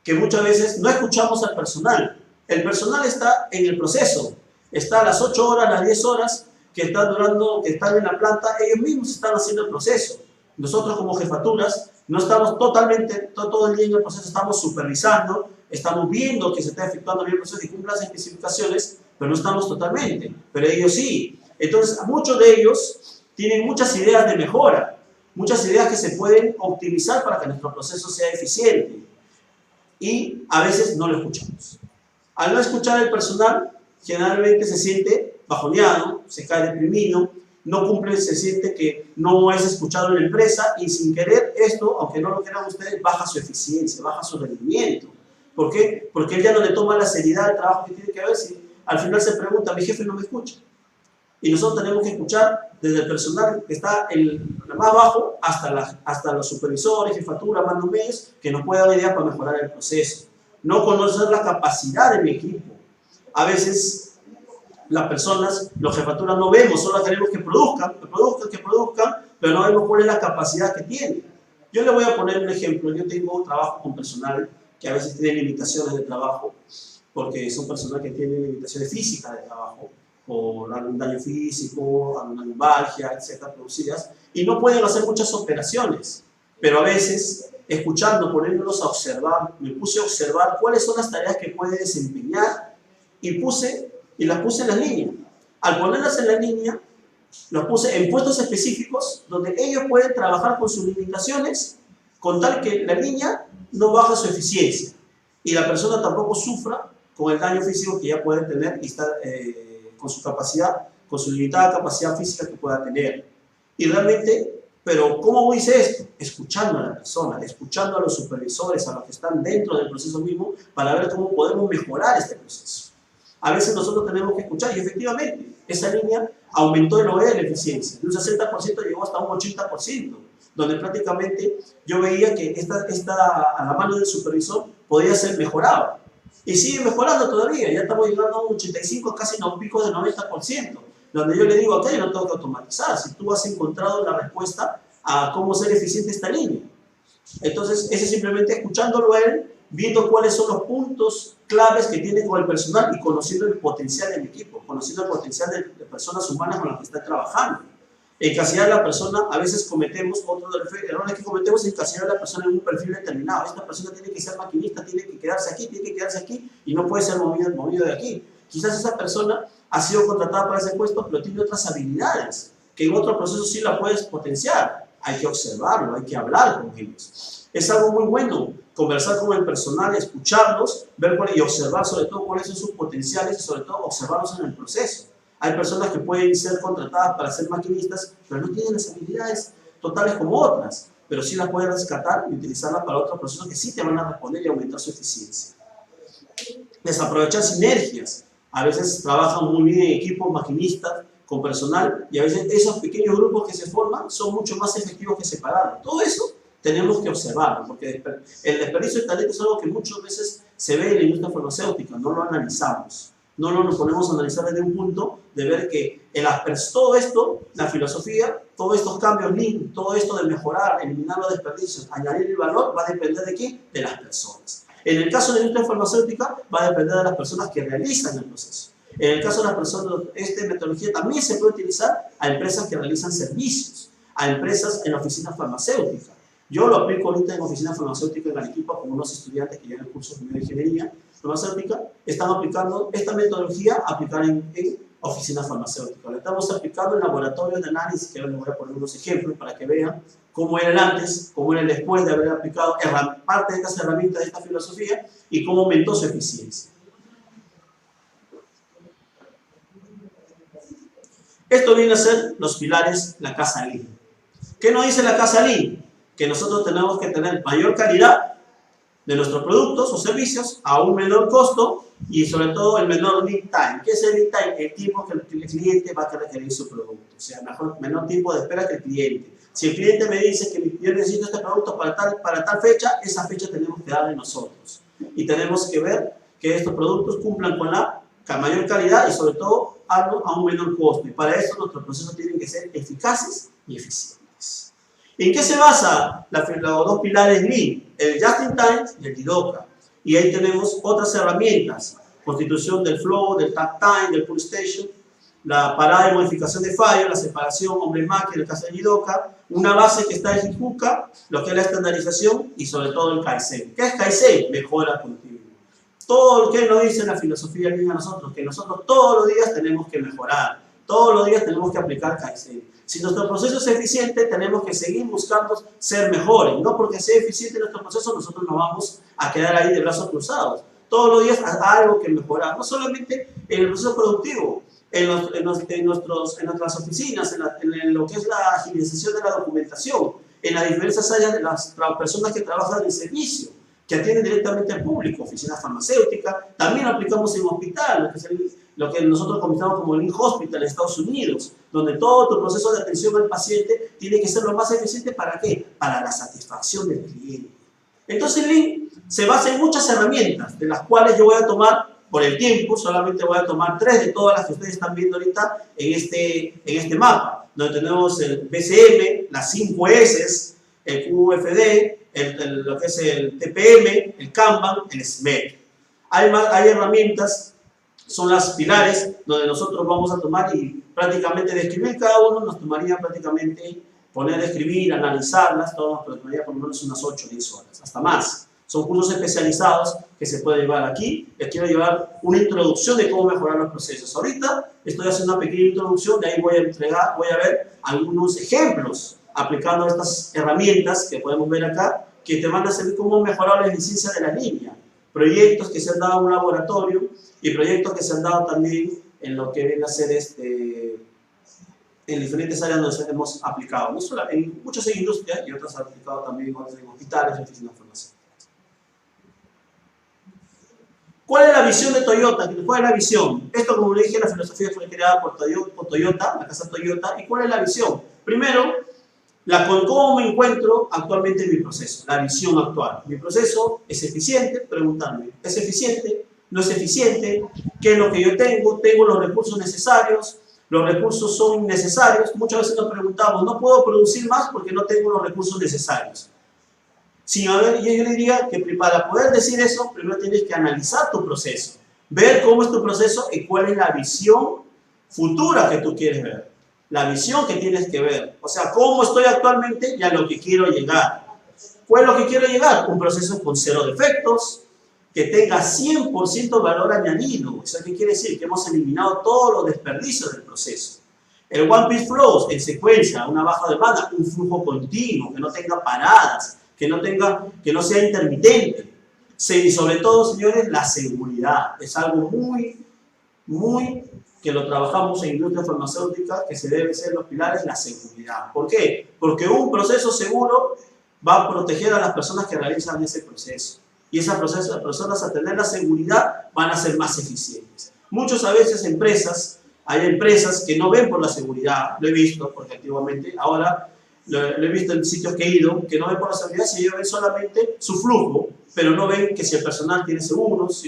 que muchas veces no escuchamos al personal. El personal está en el proceso. Está a las 8 horas, las 10 horas que están en la planta, ellos mismos están haciendo el proceso. Nosotros como jefaturas no estamos totalmente, todo el día en el proceso, estamos supervisando, estamos viendo que se está efectuando bien el proceso y cumplan las especificaciones, pero no estamos totalmente, pero ellos sí. Entonces, muchos de ellos tienen muchas ideas de mejora, muchas ideas que se pueden optimizar para que nuestro proceso sea eficiente y a veces no lo escuchamos. Al no escuchar al personal, generalmente se siente bajoneado, se cae deprimido, no cumple, se siente que no es escuchado en la empresa y sin querer esto, aunque no lo quieran ustedes, baja su eficiencia, baja su rendimiento. ¿Por qué? Porque él ya no le toma la seriedad al trabajo que tiene que haber. Si al final se pregunta, mi jefe no me escucha. Y nosotros tenemos que escuchar desde el personal que está más bajo hasta los supervisores, jefatura, mando medios, que nos puedan dar ideas para mejorar el proceso. No conocer la capacidad de mi equipo. A veces las personas, los jefaturas no vemos, solo queremos que produzcan, pero no vemos cuál es la capacidad que tienen. Yo le voy a poner un ejemplo. Yo tengo un trabajo con personal que a veces tiene limitaciones de trabajo, porque son personas que tienen limitaciones físicas de trabajo, por algún daño físico, alguna lumbalgia, etcétera, producidas, y no pueden hacer muchas operaciones. Pero a veces, escuchando, poniéndolos a observar, me puse a observar cuáles son las tareas que puede desempeñar y las puse en la línea. Al ponerlas en la línea, las puse en puestos específicos donde ellos pueden trabajar con sus limitaciones con tal que la línea no baja su eficiencia y la persona tampoco sufra con el daño físico que ya puede tener y está con su capacidad, con su limitada capacidad física que pueda tener. Y realmente, pero ¿cómo hice esto? Escuchando a la persona, escuchando a los supervisores, a los que están dentro del proceso mismo, para ver cómo podemos mejorar este proceso. A veces nosotros tenemos que escuchar y efectivamente esa línea aumentó el OE de la eficiencia. De un 60% llegó hasta un 80%, donde prácticamente yo veía que a la mano del supervisor podía ser mejorada. Y sigue mejorando todavía, ya estamos llegando a un 85, casi a un pico de 90%, donde yo le digo, ok, no tengo que automatizar, si tú has encontrado la respuesta a cómo ser eficiente esta línea. Entonces, ese simplemente escuchándolo a él, viendo cuáles son los puntos claves que tiene con el personal y conociendo el potencial del equipo, conociendo el potencial de personas humanas con las que está trabajando. Encasillar a la persona, a veces cometemos, otro de los errores que cometemos es encasillar a la persona en un perfil determinado. Esta persona tiene que ser maquinista, tiene que quedarse aquí y no puede ser movido de aquí. Quizás esa persona ha sido contratada para ese puesto, pero tiene otras habilidades que en otro proceso sí la puedes potenciar. Hay que observarlo, hay que hablar con ellos. Es algo muy bueno conversar con el personal, escucharlos, ver y observar sobre todo cuáles son sus potenciales y sobre todo observarlos en el proceso. Hay personas que pueden ser contratadas para ser maquinistas, pero no tienen las habilidades totales como otras, pero sí las pueden rescatar y utilizarlas para otros procesos que sí te van a responder y aumentar su eficiencia. Desaprovechar sinergias. A veces trabajan muy bien en equipos maquinistas con personal y a veces esos pequeños grupos que se forman son mucho más efectivos que separados. Todo eso tenemos que observarlo, porque el desperdicio de talento es algo que muchas veces se ve en la industria farmacéutica, no lo analizamos. No nos ponemos a analizar desde un punto de ver que todo esto, la filosofía, todos estos cambios Lean, todo esto de mejorar, eliminar los desperdicios, añadir el valor, va a depender de ¿qué? De las personas. En el caso de la industria farmacéutica, va a depender de las personas que realizan el proceso. En el caso de las personas, esta metodología también se puede utilizar a empresas que realizan servicios, a empresas en oficinas farmacéuticas. Yo lo aplico ahorita en oficina farmacéutica en Arequipa con unos estudiantes que llevan el curso de ingeniería farmacéutica, están aplicando esta metodología, aplicar en oficinas farmacéuticas. Lo estamos aplicando en laboratorios de análisis, que ahora les voy a poner unos ejemplos para que vean cómo era el antes, cómo era el después de haber aplicado parte de estas herramientas, de esta filosofía, y cómo aumentó su eficiencia. Esto viene a ser los pilares, la casa Lean. ¿Qué nos dice la casa Lean? Que nosotros tenemos que tener mayor calidad de nuestros productos o servicios a un menor costo y sobre todo el menor lead time. ¿Qué es el lead time? El tiempo que el cliente va a requerir su producto. O sea, menor tiempo de espera que el cliente. Si el cliente me dice que yo necesito este producto para tal fecha, esa fecha tenemos que darle nosotros. Y tenemos que ver que estos productos cumplan con la mayor calidad y sobre todo a un menor costo. Y para eso nuestros procesos tienen que ser eficaces y eficientes. ¿En qué se basa los dos pilares Lean? El Just in Time y el Jidoka. Y ahí tenemos otras herramientas. Constitución del flow, del tag time, del pull station, la parada y modificación de fallos, la separación hombre-máquina, en el caso de Jidoka, una base que está en Hipuka, lo que es la estandarización y sobre todo el Kaizen. ¿Qué es Kaizen? Mejora continua. Todo lo que nos dice la filosofía Lean a nosotros, que nosotros todos los días tenemos que mejorar, todos los días tenemos que aplicar Kaizen. Si nuestro proceso es eficiente, tenemos que seguir buscando ser mejores. No porque sea eficiente nuestro proceso, nosotros nos vamos a quedar ahí de brazos cruzados. Todos los días hay algo que mejorar, no solamente en el proceso productivo, en nuestras oficinas, en lo que es la agilización de la documentación, en las diversas áreas de las personas que trabajan en el servicio, que atienden directamente al público, oficinas farmacéuticas, también lo aplicamos en hospital, lo que nosotros comentamos como el in-hospital en Estados Unidos, donde todo tu proceso de atención al paciente tiene que ser lo más eficiente. ¿Para qué? Para la satisfacción del cliente. Entonces Lean se basa en muchas herramientas, de las cuales yo voy a tomar, por el tiempo, solamente voy a tomar 3 de todas las que ustedes están viendo ahorita en este mapa, donde tenemos el BCM, las 5 S, el QFD, lo que es el TPM, el Kanban, el SMED. Hay herramientas, son las pilares, donde nosotros vamos a tomar y prácticamente describir cada uno, nos tomaría prácticamente poner a escribir, analizarlas, todo nos tomaría por lo menos unas 8 o 10 horas, hasta más. Son cursos especializados que se pueden llevar aquí. Les quiero llevar una introducción de cómo mejorar los procesos. Ahorita estoy haciendo una pequeña introducción, de ahí voy a ver algunos ejemplos aplicando estas herramientas que podemos ver acá, que te van a servir cómo mejorar la eficiencia de la línea. Proyectos que se han dado en un laboratorio y proyectos que se han dado también en lo que viene a ser en diferentes áreas donde hemos aplicado. No solo muchos en industria y otros han aplicado también en hospitales y oficinas farmacéuticas. ¿Cuál es la visión de Toyota? ¿Cuál es la visión? Esto, como le dije, la filosofía fue creada por Toyota, la casa Toyota. ¿Y cuál es la visión? Primero, cómo me encuentro actualmente en mi proceso, la visión actual. Mi proceso es eficiente, preguntarme, ¿es eficiente? ¿No es eficiente? ¿Qué es lo que yo tengo? ¿Tengo los recursos necesarios? ¿Los recursos son innecesarios? Muchas veces nos preguntamos, no puedo producir más porque no tengo los recursos necesarios. Yo le diría que para poder decir eso, primero tienes que analizar tu proceso, ver cómo es tu proceso y cuál es la visión futura que tú quieres ver. La visión que tienes que ver, o sea, cómo estoy actualmente y a lo que quiero llegar. ¿Cuál es lo que quiero llegar? Un proceso con 0 defectos, que tenga 100% valor añadido. ¿Eso qué quiere decir? Que hemos eliminado todos los desperdicios del proceso. El One Piece Flows en secuencia, una baja demanda, un flujo continuo, que no tenga paradas, que no sea intermitente. Y sobre todo, señores, la seguridad. Es algo muy que lo trabajamos en industria farmacéutica, que se debe ser los pilares, la seguridad. ¿Por qué? Porque un proceso seguro va a proteger a las personas que realizan ese proceso. Y esas personas, al tener la seguridad, van a ser más eficientes. Muchas a veces hay empresas que no ven por la seguridad, lo he visto, porque antiguamente, ahora lo he visto en sitios que he ido, que no ven por la seguridad, si ellos ven solamente su flujo, pero no ven que si el personal tiene seguros,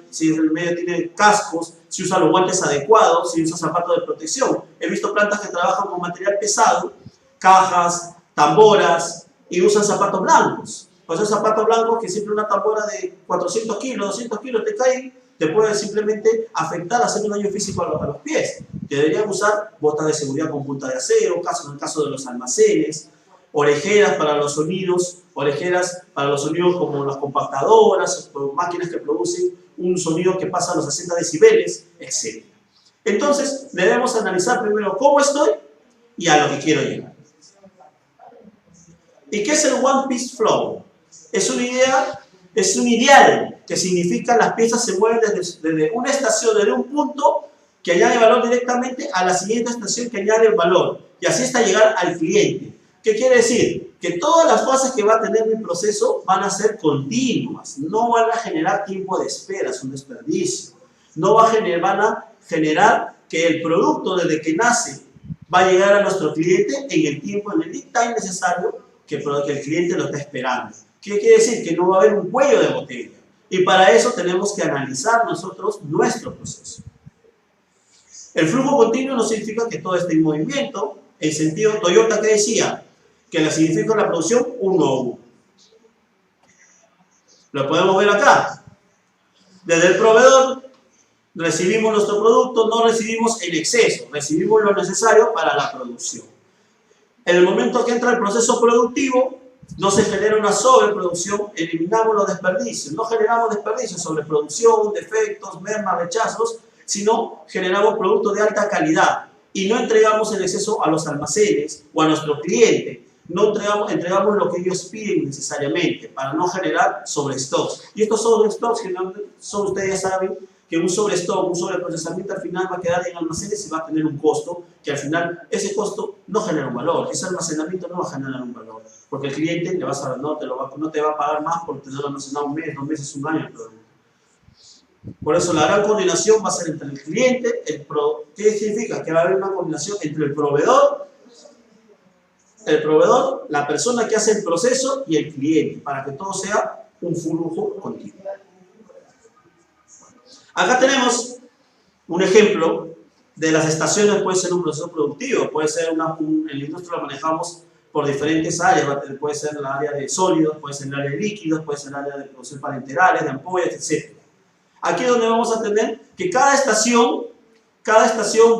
si el medio tiene cascos, si usa los guantes adecuados, si usa zapatos de protección. He visto plantas que trabajan con material pesado, cajas, tamboras, y usan zapatos blancos. Pues esos zapatos blancos que siempre una tambora de 400 kilos, 200 kilos te cae, te puede simplemente afectar, hacer un daño físico a los pies. Que deberían usar botas de seguridad con punta de acero, en el caso de los almacenes, orejeras para los sonidos como las compactadoras, máquinas que producen un sonido que pasa a los 60 decibeles, etc. Entonces, debemos analizar primero cómo estoy y a lo que quiero llegar. ¿Y qué es el One Piece Flow? Es una idea, es un ideal, que significa las piezas se mueven desde una estación, desde un punto que añade valor directamente a la siguiente estación que añade valor, y así hasta llegar al cliente. ¿Qué quiere decir? Que todas las fases que va a tener mi proceso van a ser continuas, no van a generar tiempo de espera, es un desperdicio. No van a generar que el producto desde que nace va a llegar a nuestro cliente en el tiempo, en el lead time necesario que el cliente lo está esperando. ¿Qué quiere decir? Que no va a haber un cuello de botella. Y para eso tenemos que analizar nosotros nuestro proceso. El flujo continuo no significa que todo esté en movimiento. En sentido, Toyota, ¿qué decía? Que significa la producción 1 a 1. Lo podemos ver acá. Desde el proveedor recibimos nuestro producto, no recibimos el exceso, recibimos lo necesario para la producción. En el momento que entra el proceso productivo, no se genera una sobreproducción, eliminamos los desperdicios. No generamos desperdicios, sobreproducción, defectos, mermas, rechazos, sino generamos productos de alta calidad y no entregamos el exceso a los almacenes o a nuestro cliente. No entregamos lo que ellos piden necesariamente para no generar sobrestocks. Y estos sobrestocks, que ustedes ya saben, que un sobrestock, un sobreprocesamiento al final va a quedar en almacenes y va a tener un costo, que al final ese costo no genera un valor, ese almacenamiento no va a generar un valor, porque el cliente no te va a pagar más por tenerlo almacenado un mes, 2 meses, un año el producto. Por eso la gran coordinación va a ser entre el cliente, ¿qué significa? Que va a haber una coordinación entre el proveedor, la persona que hace el proceso y el cliente, para que todo sea un flujo continuo. Acá tenemos un ejemplo de las estaciones. Puede ser un proceso productivo, puede ser en la industria lo manejamos por diferentes áreas, puede ser el área de sólidos, puede ser el área de líquidos, puede ser el área de producción parenterales, de ampollas, etc. Aquí es donde vamos a tener que cada estación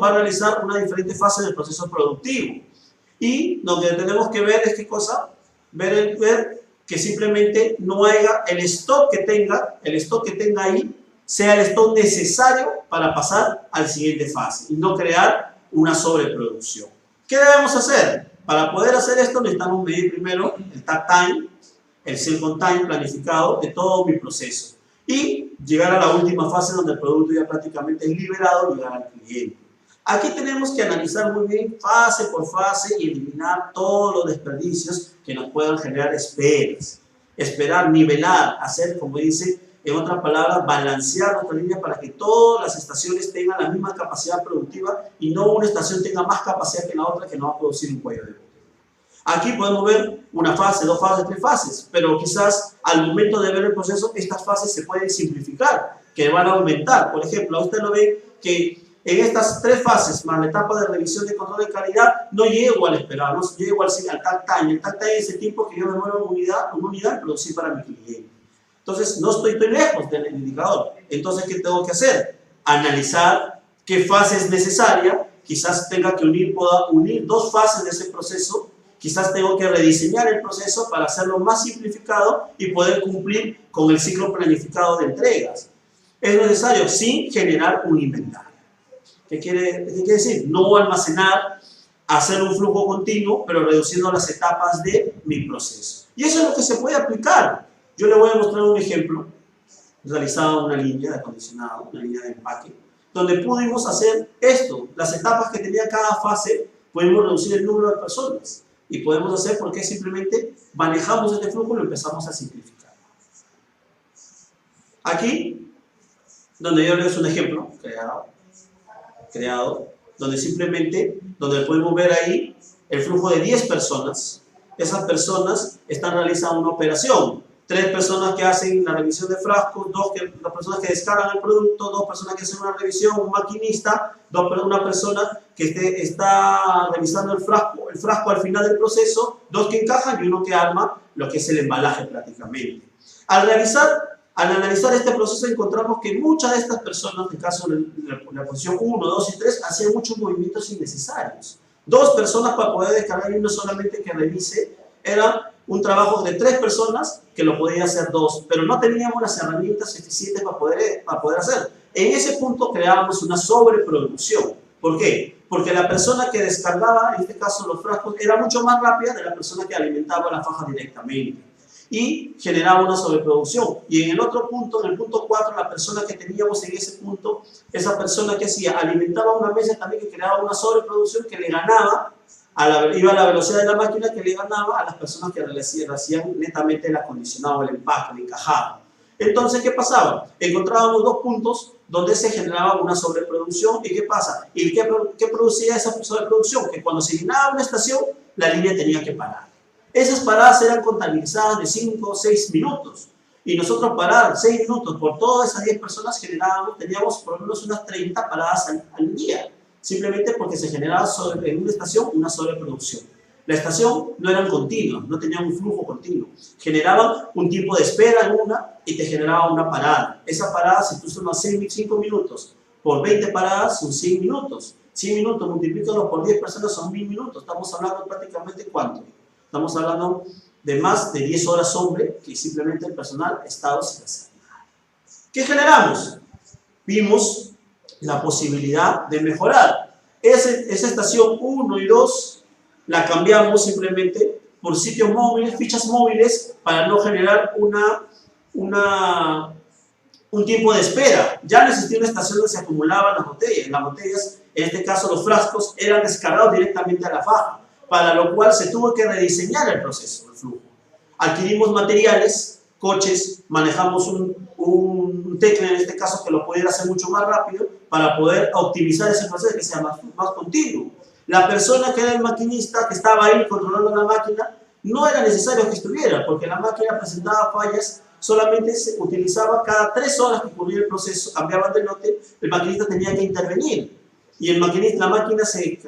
va a realizar una diferente fase del proceso productivo. Y lo que tenemos que ver es qué cosa, ver que simplemente no haya el stock que tenga ahí, sea el stock necesario para pasar a la siguiente fase y no crear una sobreproducción. ¿Qué debemos hacer? Para poder hacer esto necesitamos medir primero el takt time, el cycle time planificado de todo mi proceso y llegar a la última fase donde el producto ya prácticamente es liberado y llegar al cliente. Aquí tenemos que analizar muy bien fase por fase y eliminar todos los desperdicios que nos puedan generar esperas. Esperar, nivelar, hacer, como dice, en otras palabras, balancear nuestra línea para que todas las estaciones tengan la misma capacidad productiva y no una estación tenga más capacidad que la otra, que no va a producir un cuello de botella. Aquí podemos ver una fase, 2 fases, 3 fases, pero quizás al momento de ver el proceso, estas fases se pueden simplificar, que van a aumentar. Por ejemplo, usted lo ve que en estas 3 fases, más la etapa de revisión de control de calidad, no llego al esperado, no llego al takt time. El takt time es el tiempo que yo demoro una unidad en producir para mi cliente. Entonces, no estoy lejos del indicador. Entonces, ¿qué tengo que hacer? Analizar qué fase es necesaria. Quizás tenga que pueda unir 2 fases de ese proceso. Quizás tengo que rediseñar el proceso para hacerlo más simplificado y poder cumplir con el ciclo planificado de entregas. Es necesario sin generar un inventario. ¿Qué quiere decir? No almacenar, hacer un flujo continuo, pero reduciendo las etapas de mi proceso. Y eso es lo que se puede aplicar. Yo le voy a mostrar un ejemplo realizado en una línea de acondicionado, una línea de empaque, donde pudimos hacer esto. Las etapas que tenía cada fase, podemos reducir el número de personas. Y podemos hacer porque simplemente manejamos este flujo y lo empezamos a simplificar. Aquí, donde yo les doy un ejemplo creado, donde podemos ver ahí el flujo de 10 personas. Esas personas están realizando una operación. 3 personas que hacen la revisión de frascos, 2 personas que descargan el producto, 2 personas que hacen una revisión, un maquinista, una persona que está revisando el frasco al final del proceso, 2 que encajan y 1 que arma lo que es el embalaje prácticamente. Al analizar este proceso encontramos que muchas de estas personas, en el caso de la posición 1, 2 y 3, hacían muchos movimientos innecesarios. 2 personas para poder descargar y 1 solamente que revise, era un trabajo de 3 personas que lo podía hacer 2, pero no teníamos las herramientas eficientes para poder hacer. En ese punto creábamos una sobreproducción. ¿Por qué? Porque la persona que descargaba, en este caso los frascos, era mucho más rápida de la persona que alimentaba la faja directamente. Y generaba una sobreproducción. Y en el otro punto, en el punto 4, la persona que teníamos en ese punto, esa persona que hacía, alimentaba una mesa también que creaba una sobreproducción que le ganaba, iba a la velocidad de la máquina que le ganaba a las personas que hacían netamente el acondicionado, el empaque, el encajado. Entonces, ¿qué pasaba? Encontrábamos dos puntos donde se generaba una sobreproducción. ¿Y qué pasa? ¿Y qué producía esa sobreproducción? Que cuando se llenaba una estación, la línea tenía que parar. Esas paradas eran contabilizadas de 5 o 6 minutos. Y nosotros parar 6 minutos por todas esas 10 personas teníamos por lo menos unas 30 paradas al día. Simplemente porque se generaba en una estación una sobreproducción. La estación no eran continuas, no tenían un flujo continuo. Generaban un tiempo de espera en una y te generaba una parada. Esa parada, si tú sumas 5 minutos por 20 paradas, son 100 minutos. 100 minutos multiplícalos por 10 personas son 1000 minutos. Estamos hablando prácticamente ¿cuánto? Estamos hablando de más de 10 horas hombre que simplemente el personal estaba sin hacer nada. ¿Qué generamos? Vimos la posibilidad de mejorar. Esa estación 1 y 2 la cambiamos simplemente por sitios móviles, fichas móviles, para no generar un tiempo de espera. Ya no existía una estación donde se acumulaban las botellas. Las botellas, en este caso los frascos, eran descargados directamente a la faja, para lo cual se tuvo que rediseñar el proceso, el flujo. Adquirimos materiales, coches, manejamos un tecla en este caso que lo pudiera hacer mucho más rápido para poder optimizar ese proceso que sea más continuo. La persona que era el maquinista, que estaba ahí controlando la máquina, no era necesario que estuviera, porque la máquina presentaba fallas, solamente se utilizaba cada 3 horas que ocurría el proceso, cambiaban de lote, el maquinista tenía que intervenir. Y la máquina se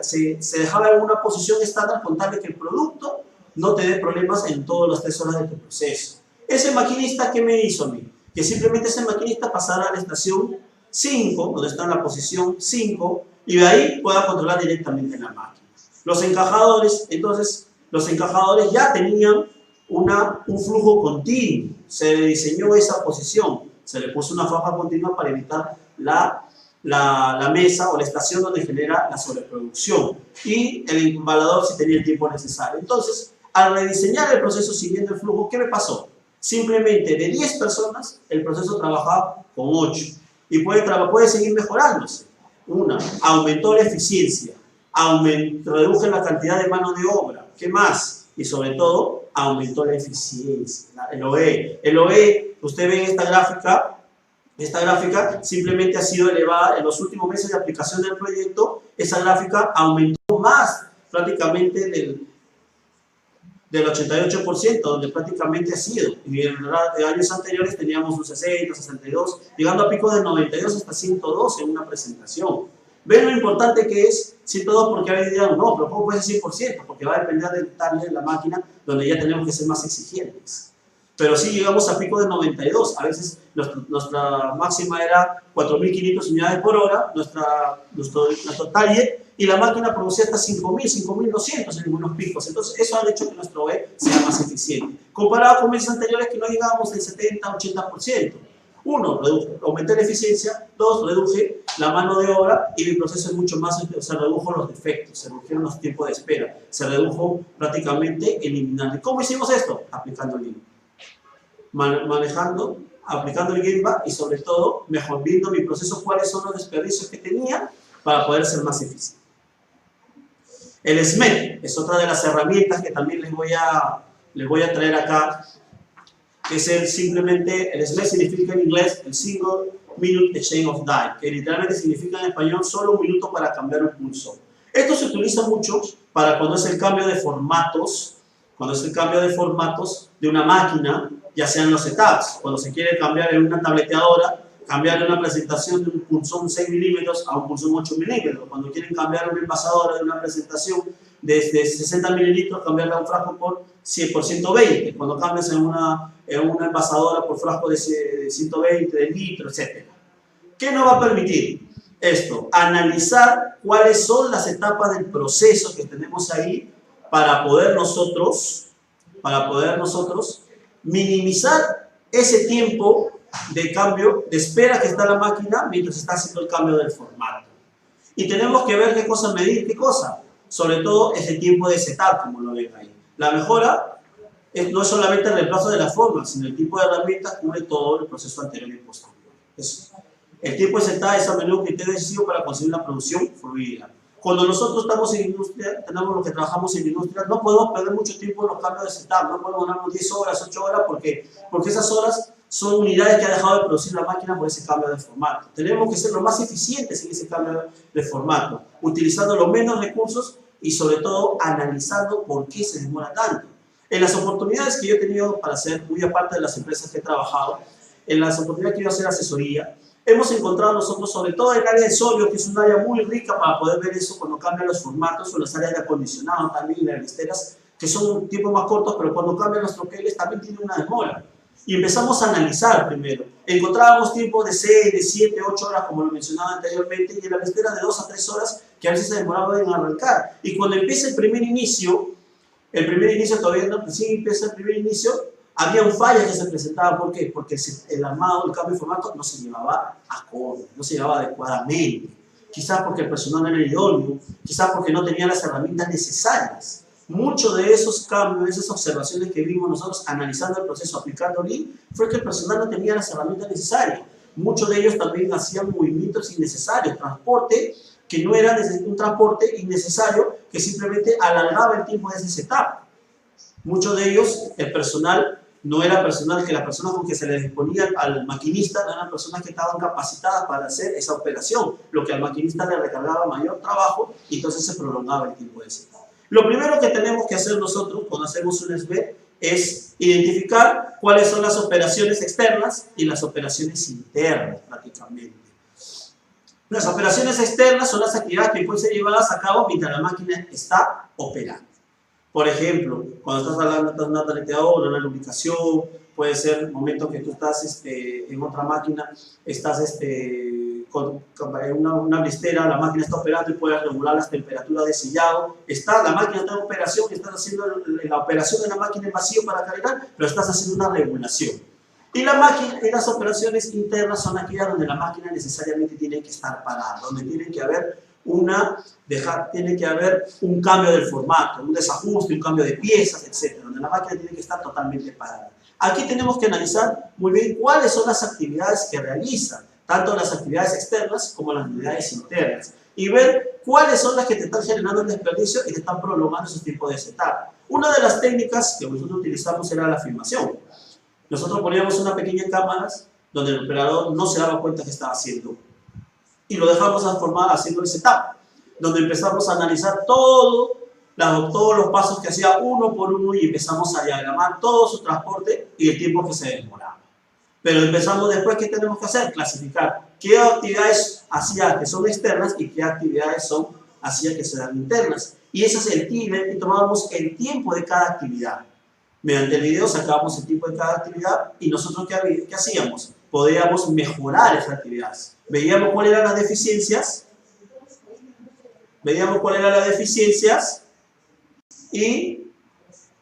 dejaba en una posición estándar con tal de que el producto no te dé problemas en todas las 3 horas de tu proceso. Ese maquinista, ¿qué me hizo a mí? Que simplemente ese maquinista pasara a la estación 5, donde está en la posición 5, y de ahí pueda controlar directamente la máquina. Los encajadores, entonces, los encajadores ya tenían un flujo continuo. Se diseñó esa posición, se le puso una faja continua para evitar la mesa o la estación donde genera la sobreproducción, y el embalador si tenía el tiempo necesario. Entonces, al rediseñar el proceso siguiendo el flujo, ¿qué me pasó? Simplemente de 10 personas, el proceso trabajaba con 8 y puede seguir mejorándose. Aumentó la eficiencia, reduje la cantidad de mano de obra. ¿Qué más? Y sobre todo, aumentó la eficiencia, el OE. El OE, usted ve en esta gráfica simplemente ha sido elevada en los últimos meses de aplicación del proyecto. Esa gráfica aumentó más prácticamente del 88%, donde prácticamente ha sido. Y en años anteriores teníamos un 60, 62, llegando a pico de 92 hasta 102 en una presentación. ¿Ven lo importante que es 102? Porque a veces dirán, no, pero ¿cómo puede ser 100%? Porque va a depender del taller de la máquina, donde ya tenemos que ser más exigentes. Pero sí llegamos a pico de 92. A veces nuestra máxima era 4.500 unidades por hora, nuestro taller, y la máquina producía hasta 5.000, 5.200 en algunos picos. Entonces, eso ha hecho que nuestro OE sea más eficiente. Comparado con meses anteriores que no llegábamos del 70, 80%. 1, aumenté la eficiencia. 2, reduje la mano de obra y mi proceso es mucho más, se redujo los defectos, se redujeron los tiempos de espera, se redujo prácticamente eliminando. ¿Cómo hicimos esto? Aplicando el Gemba. Aplicando el Gemba y sobre todo viendo mi proceso cuáles son los desperdicios que tenía para poder ser más eficiente. El SMED es otra de las herramientas que también les voy a traer acá, que es simplemente, el SMED significa en inglés el Single Minute Exchange of Die, que literalmente significa en español solo un minuto para cambiar un pulso. Esto se utiliza mucho para cuando es el cambio de formatos, de una máquina, ya sean los setups, cuando se quiere cambiar en una tableteadora, cambiar una presentación de un punzón 6 milímetros a un punzón 8 milímetros, cuando quieren cambiar una envasadora de una presentación de 60 mililitros, cambiarla a un frasco por 120, cuando cambias en una envasadora por frasco de 120, de litro, etc. ¿Qué nos va a permitir esto? Analizar cuáles son las etapas del proceso que tenemos ahí para poder nosotros minimizar ese tiempo de cambio, de espera que está la máquina mientras está haciendo el cambio del formato. Y tenemos que ver qué cosa medir, qué cosa. Sobre todo ese tiempo de setup, como lo ven ahí. La mejora no es solamente el reemplazo de la forma, sino el tipo de herramienta cubre todo el proceso anterior y posterior. Eso. El tiempo de setup es a menudo criterio decisivo para conseguir una producción fluida. Cuando nosotros estamos en industria, tenemos los que trabajamos en industria, no podemos perder mucho tiempo en los cambios de setup, no podemos ganarnos 10 horas, 8 horas, porque esas horas son unidades que ha dejado de producir la máquina por ese cambio de formato. Tenemos que ser lo más eficientes en ese cambio de formato, utilizando los menos recursos y sobre todo analizando por qué se demora tanto. En las oportunidades que yo he tenido para hacer, muy aparte de las empresas que he trabajado, en las oportunidades que yo he hacer asesoría, hemos encontrado nosotros, sobre todo en el área de sodio, que es un área muy rica para poder ver eso cuando cambian los formatos, o las áreas de acondicionado también, las listeras, que son tiempos más cortos, pero cuando cambian los troqueles también tiene una demora. Y empezamos a analizar primero. Encontrábamos tiempos de 6, de 7, 8 horas, como lo mencionaba anteriormente, y en la listera de 2 a 3 horas, que a veces se demoraban en arrancar. Y cuando empieza el primer inicio todavía no, sí empieza el primer inicio, había fallas que se presentaban. ¿Por qué? Porque el armado, el cambio de formato no se llevaba acorde, no se llevaba adecuadamente. Quizás porque el personal no era idóneo, quizás porque no tenía las herramientas necesarias. Muchos de esos cambios, esas observaciones que vimos nosotros analizando el proceso, aplicando Lean, fue que el personal no tenía las herramientas necesarias. Muchos de ellos también hacían movimientos innecesarios, transporte que no era un transporte innecesario, que simplemente alargaba el tiempo de ese setup. Muchos de ellos, el personal, no era personal que las personas con que se les disponía al maquinista, no eran personas que estaban capacitadas para hacer esa operación, lo que al maquinista le recargaba mayor trabajo y entonces se prolongaba el tiempo de setup. Lo primero que tenemos que hacer nosotros cuando hacemos un SB es identificar cuáles son las operaciones externas y las operaciones internas prácticamente. Las operaciones externas son las actividades que pueden ser llevadas a cabo mientras la máquina está operando. Por ejemplo, cuando estás hablando de una taleteadora, una lubricación, puede ser momentos que tú estás en otra máquina, estás con una blistera, la máquina está operando y puedes regular las temperaturas de sellado. La máquina está en operación, estás haciendo la operación de la máquina en vacío para cargar, pero estás haciendo una regulación. Y las operaciones internas son aquellas donde la máquina necesariamente tiene que estar parada, donde tiene que haber un cambio del formato, un desajuste, un cambio de piezas, etc. Donde la máquina tiene que estar totalmente parada. Aquí tenemos que analizar muy bien cuáles son las actividades que realizan, tanto las actividades externas como las actividades internas, y ver cuáles son las que te están generando el desperdicio y te están prolongando esos tipos de setup. Una de las técnicas que nosotros utilizamos era la filmación. Nosotros poníamos una pequeña cámara donde el operador no se daba cuenta que estaba haciendo y lo dejamos haciendo el setup, donde empezamos a analizar todos los pasos que hacía uno por uno y empezamos a diagramar todo su transporte y el tiempo que se demoraba. Pero empezamos después, ¿qué tenemos que hacer? Clasificar qué actividades hacía que son externas y qué actividades hacía que sean internas. Y ese es el timer, y tomábamos el tiempo de cada actividad. Mediante el video sacábamos el tiempo de cada actividad y nosotros ¿qué hacíamos? Podíamos mejorar esas actividades. Veíamos cuáles eran las deficiencias, y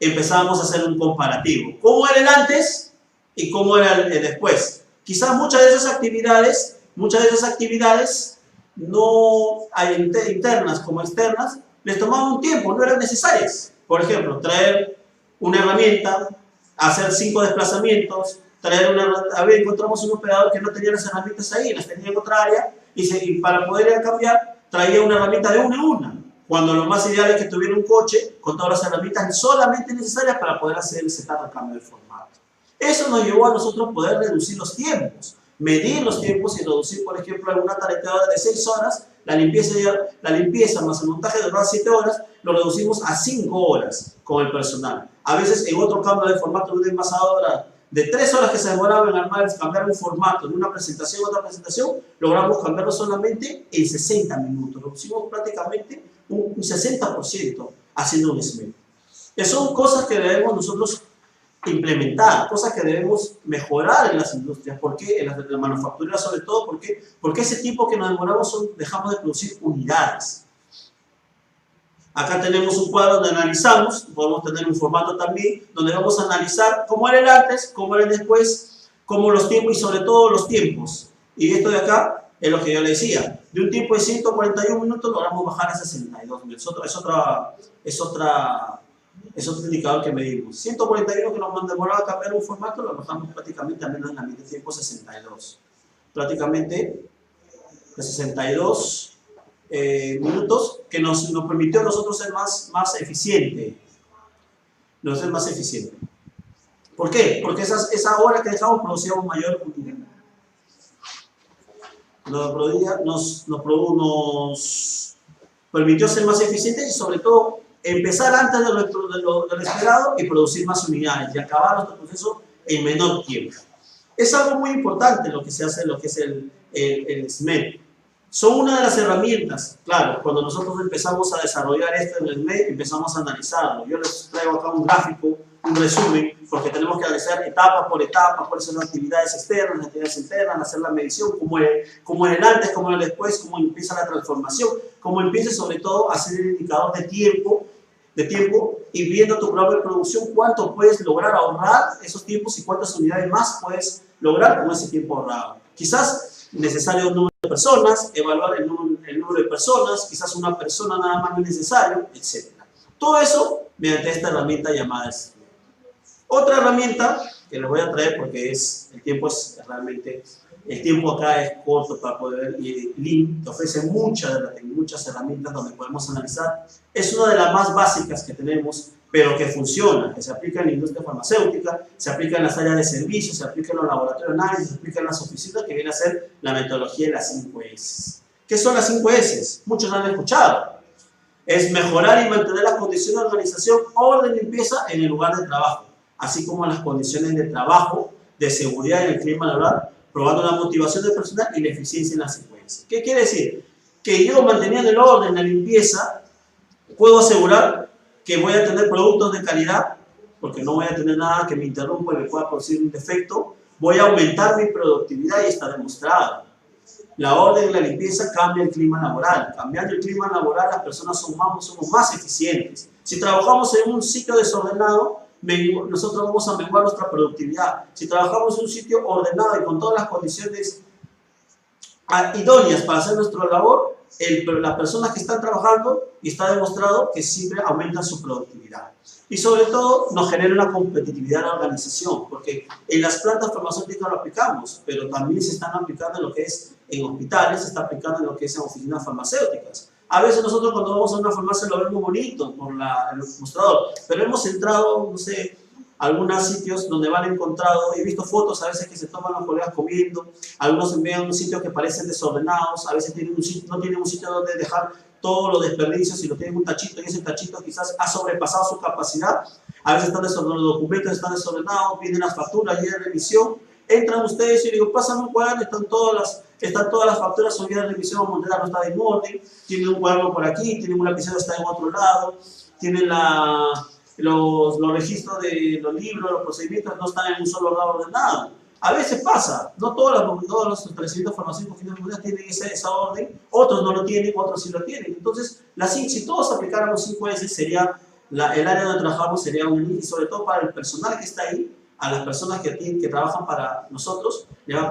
empezábamos a hacer un comparativo. ¿Cómo era el antes y cómo era el después? Quizás muchas de esas actividades, no internas como externas, les tomaban un tiempo, no eran necesarias. Por ejemplo, traer una herramienta, hacer 5 desplazamientos, encontramos un operador que no tenía las herramientas ahí, las tenía en otra área, y para poder cambiar, traía una herramienta de una en una, cuando lo más ideal es que tuviera un coche con todas las herramientas solamente necesarias para poder hacer el setup al cambio de formato. Eso nos llevó a nosotros poder reducir los tiempos, medir los tiempos y reducir, por ejemplo, alguna taleteadora de 6 horas, la limpieza más el montaje duraba 7 horas, lo reducimos a 5 horas con el personal. A veces en otro cambio de formato de una envasadora de 3 horas que se demoraba en cambiar un formato de una presentación a otra presentación, logramos cambiarlo solamente en 60 minutos. Reducimos prácticamente un 60% haciendo un SMED. Son cosas que debemos nosotros implementar, cosas que debemos mejorar en las industrias. ¿Por qué? En la manufactura sobre todo, porque ese tiempo que nos demoramos dejamos de producir unidades. Acá tenemos un cuadro donde analizamos, podemos tener un formato también, donde vamos a analizar cómo era el antes, cómo era el después, como los tiempos y sobre todo los tiempos. Y esto de acá es lo que yo le decía. De un tiempo de 141 minutos logramos bajar a 62 minutos. Es otro indicador que medimos. 141 que nos demoraba cambiar un formato, lo bajamos prácticamente a menos de la mitad de tiempo, 62. Prácticamente de 62 minutos que nos permitió a nosotros ser más eficiente. ¿Por qué? Porque esa hora que dejamos producíamos mayor utilidad. Nos permitió ser más eficientes y sobre todo empezar antes de lo esperado y producir más unidades y acabar nuestro proceso en menor tiempo. Es algo muy importante lo que se hace, lo que es el SMED. Son una de las herramientas, claro, cuando nosotros empezamos a desarrollar esto en el SMED, empezamos a analizarlo. Yo les traigo acá un gráfico, un resumen, porque tenemos que analizar etapa por etapa, cuáles son las actividades externas, las actividades internas, hacer la medición, cómo es el antes, cómo es el después, cómo empieza la transformación, cómo empieza sobre todo a hacer el indicador de tiempo y viendo tu programa de producción cuánto puedes lograr ahorrar esos tiempos y cuántas unidades más puedes lograr con ese tiempo ahorrado. Quizás necesario un número de personas, evaluar el número de personas, quizás una persona nada más no es necesario, etc. Todo eso mediante esta herramienta llamada SMED. Otra herramienta que les voy a traer porque el tiempo acá es corto para poder ver, y Lean te ofrece muchas herramientas donde podemos analizar. Es una de las más básicas que tenemos, pero que funciona, que se aplica en la industria farmacéutica, se aplica en las áreas de servicios, se aplica en los laboratorios de análisis, se aplica en las oficinas, que viene a ser la metodología de las 5 S. ¿Qué son las 5 S? Muchos la han escuchado. Es mejorar y mantener las condiciones de organización, orden y limpieza en el lugar de trabajo, así como las condiciones de trabajo, de seguridad y el clima laboral, probando la motivación del personal y la eficiencia en la secuencia. ¿Qué quiere decir? Que yo, manteniendo el orden, la limpieza, puedo asegurar que voy a tener productos de calidad, porque no voy a tener nada que me interrumpa y me pueda producir un defecto. Voy a aumentar mi productividad y está demostrado. La orden y la limpieza cambia el clima laboral. Cambiando el clima laboral, las personas somos más eficientes. Si trabajamos en un sitio desordenado, nosotros vamos a menguar nuestra productividad. Si trabajamos en un sitio ordenado y con todas las condiciones idóneas para hacer nuestra labor, las personas que están trabajando, y está demostrado que siempre aumentan su productividad. Y sobre todo nos genera una competitividad en la organización, porque en las plantas farmacéuticas lo aplicamos, pero también se están aplicando en lo que es en hospitales, se está aplicando en lo que es en oficinas farmacéuticas. A veces nosotros cuando vamos a una farmacia lo vemos bonito por el mostrador, pero hemos entrado, no sé, a algunos sitios donde van encontrado, he visto fotos a veces que se toman los colegas comiendo, algunos envían sitios que parecen desordenados, a veces no tienen un sitio donde dejar todos los desperdicios y lo tienen un tachito y ese tachito quizás ha sobrepasado su capacidad, a veces están desordenados, los documentos están desordenados, vienen las facturas y de revisión, entran ustedes y digo, pásame un cuaderno, están todas las facturas son de revisión, Montera no está en orden, tienen un cuaderno por aquí, tienen un lapicero está en otro lado, tienen los registros de los libros, los procedimientos no están en un solo lado ordenado. A veces pasa, no todos los establecimientos farmacéuticos tienen esa orden, otros no lo tienen, otros sí lo tienen. Entonces, si todos aplicáramos 5 S, sería el área donde trabajamos sería un, y sobre todo para el personal que está ahí, a las personas que trabajan para nosotros, le va a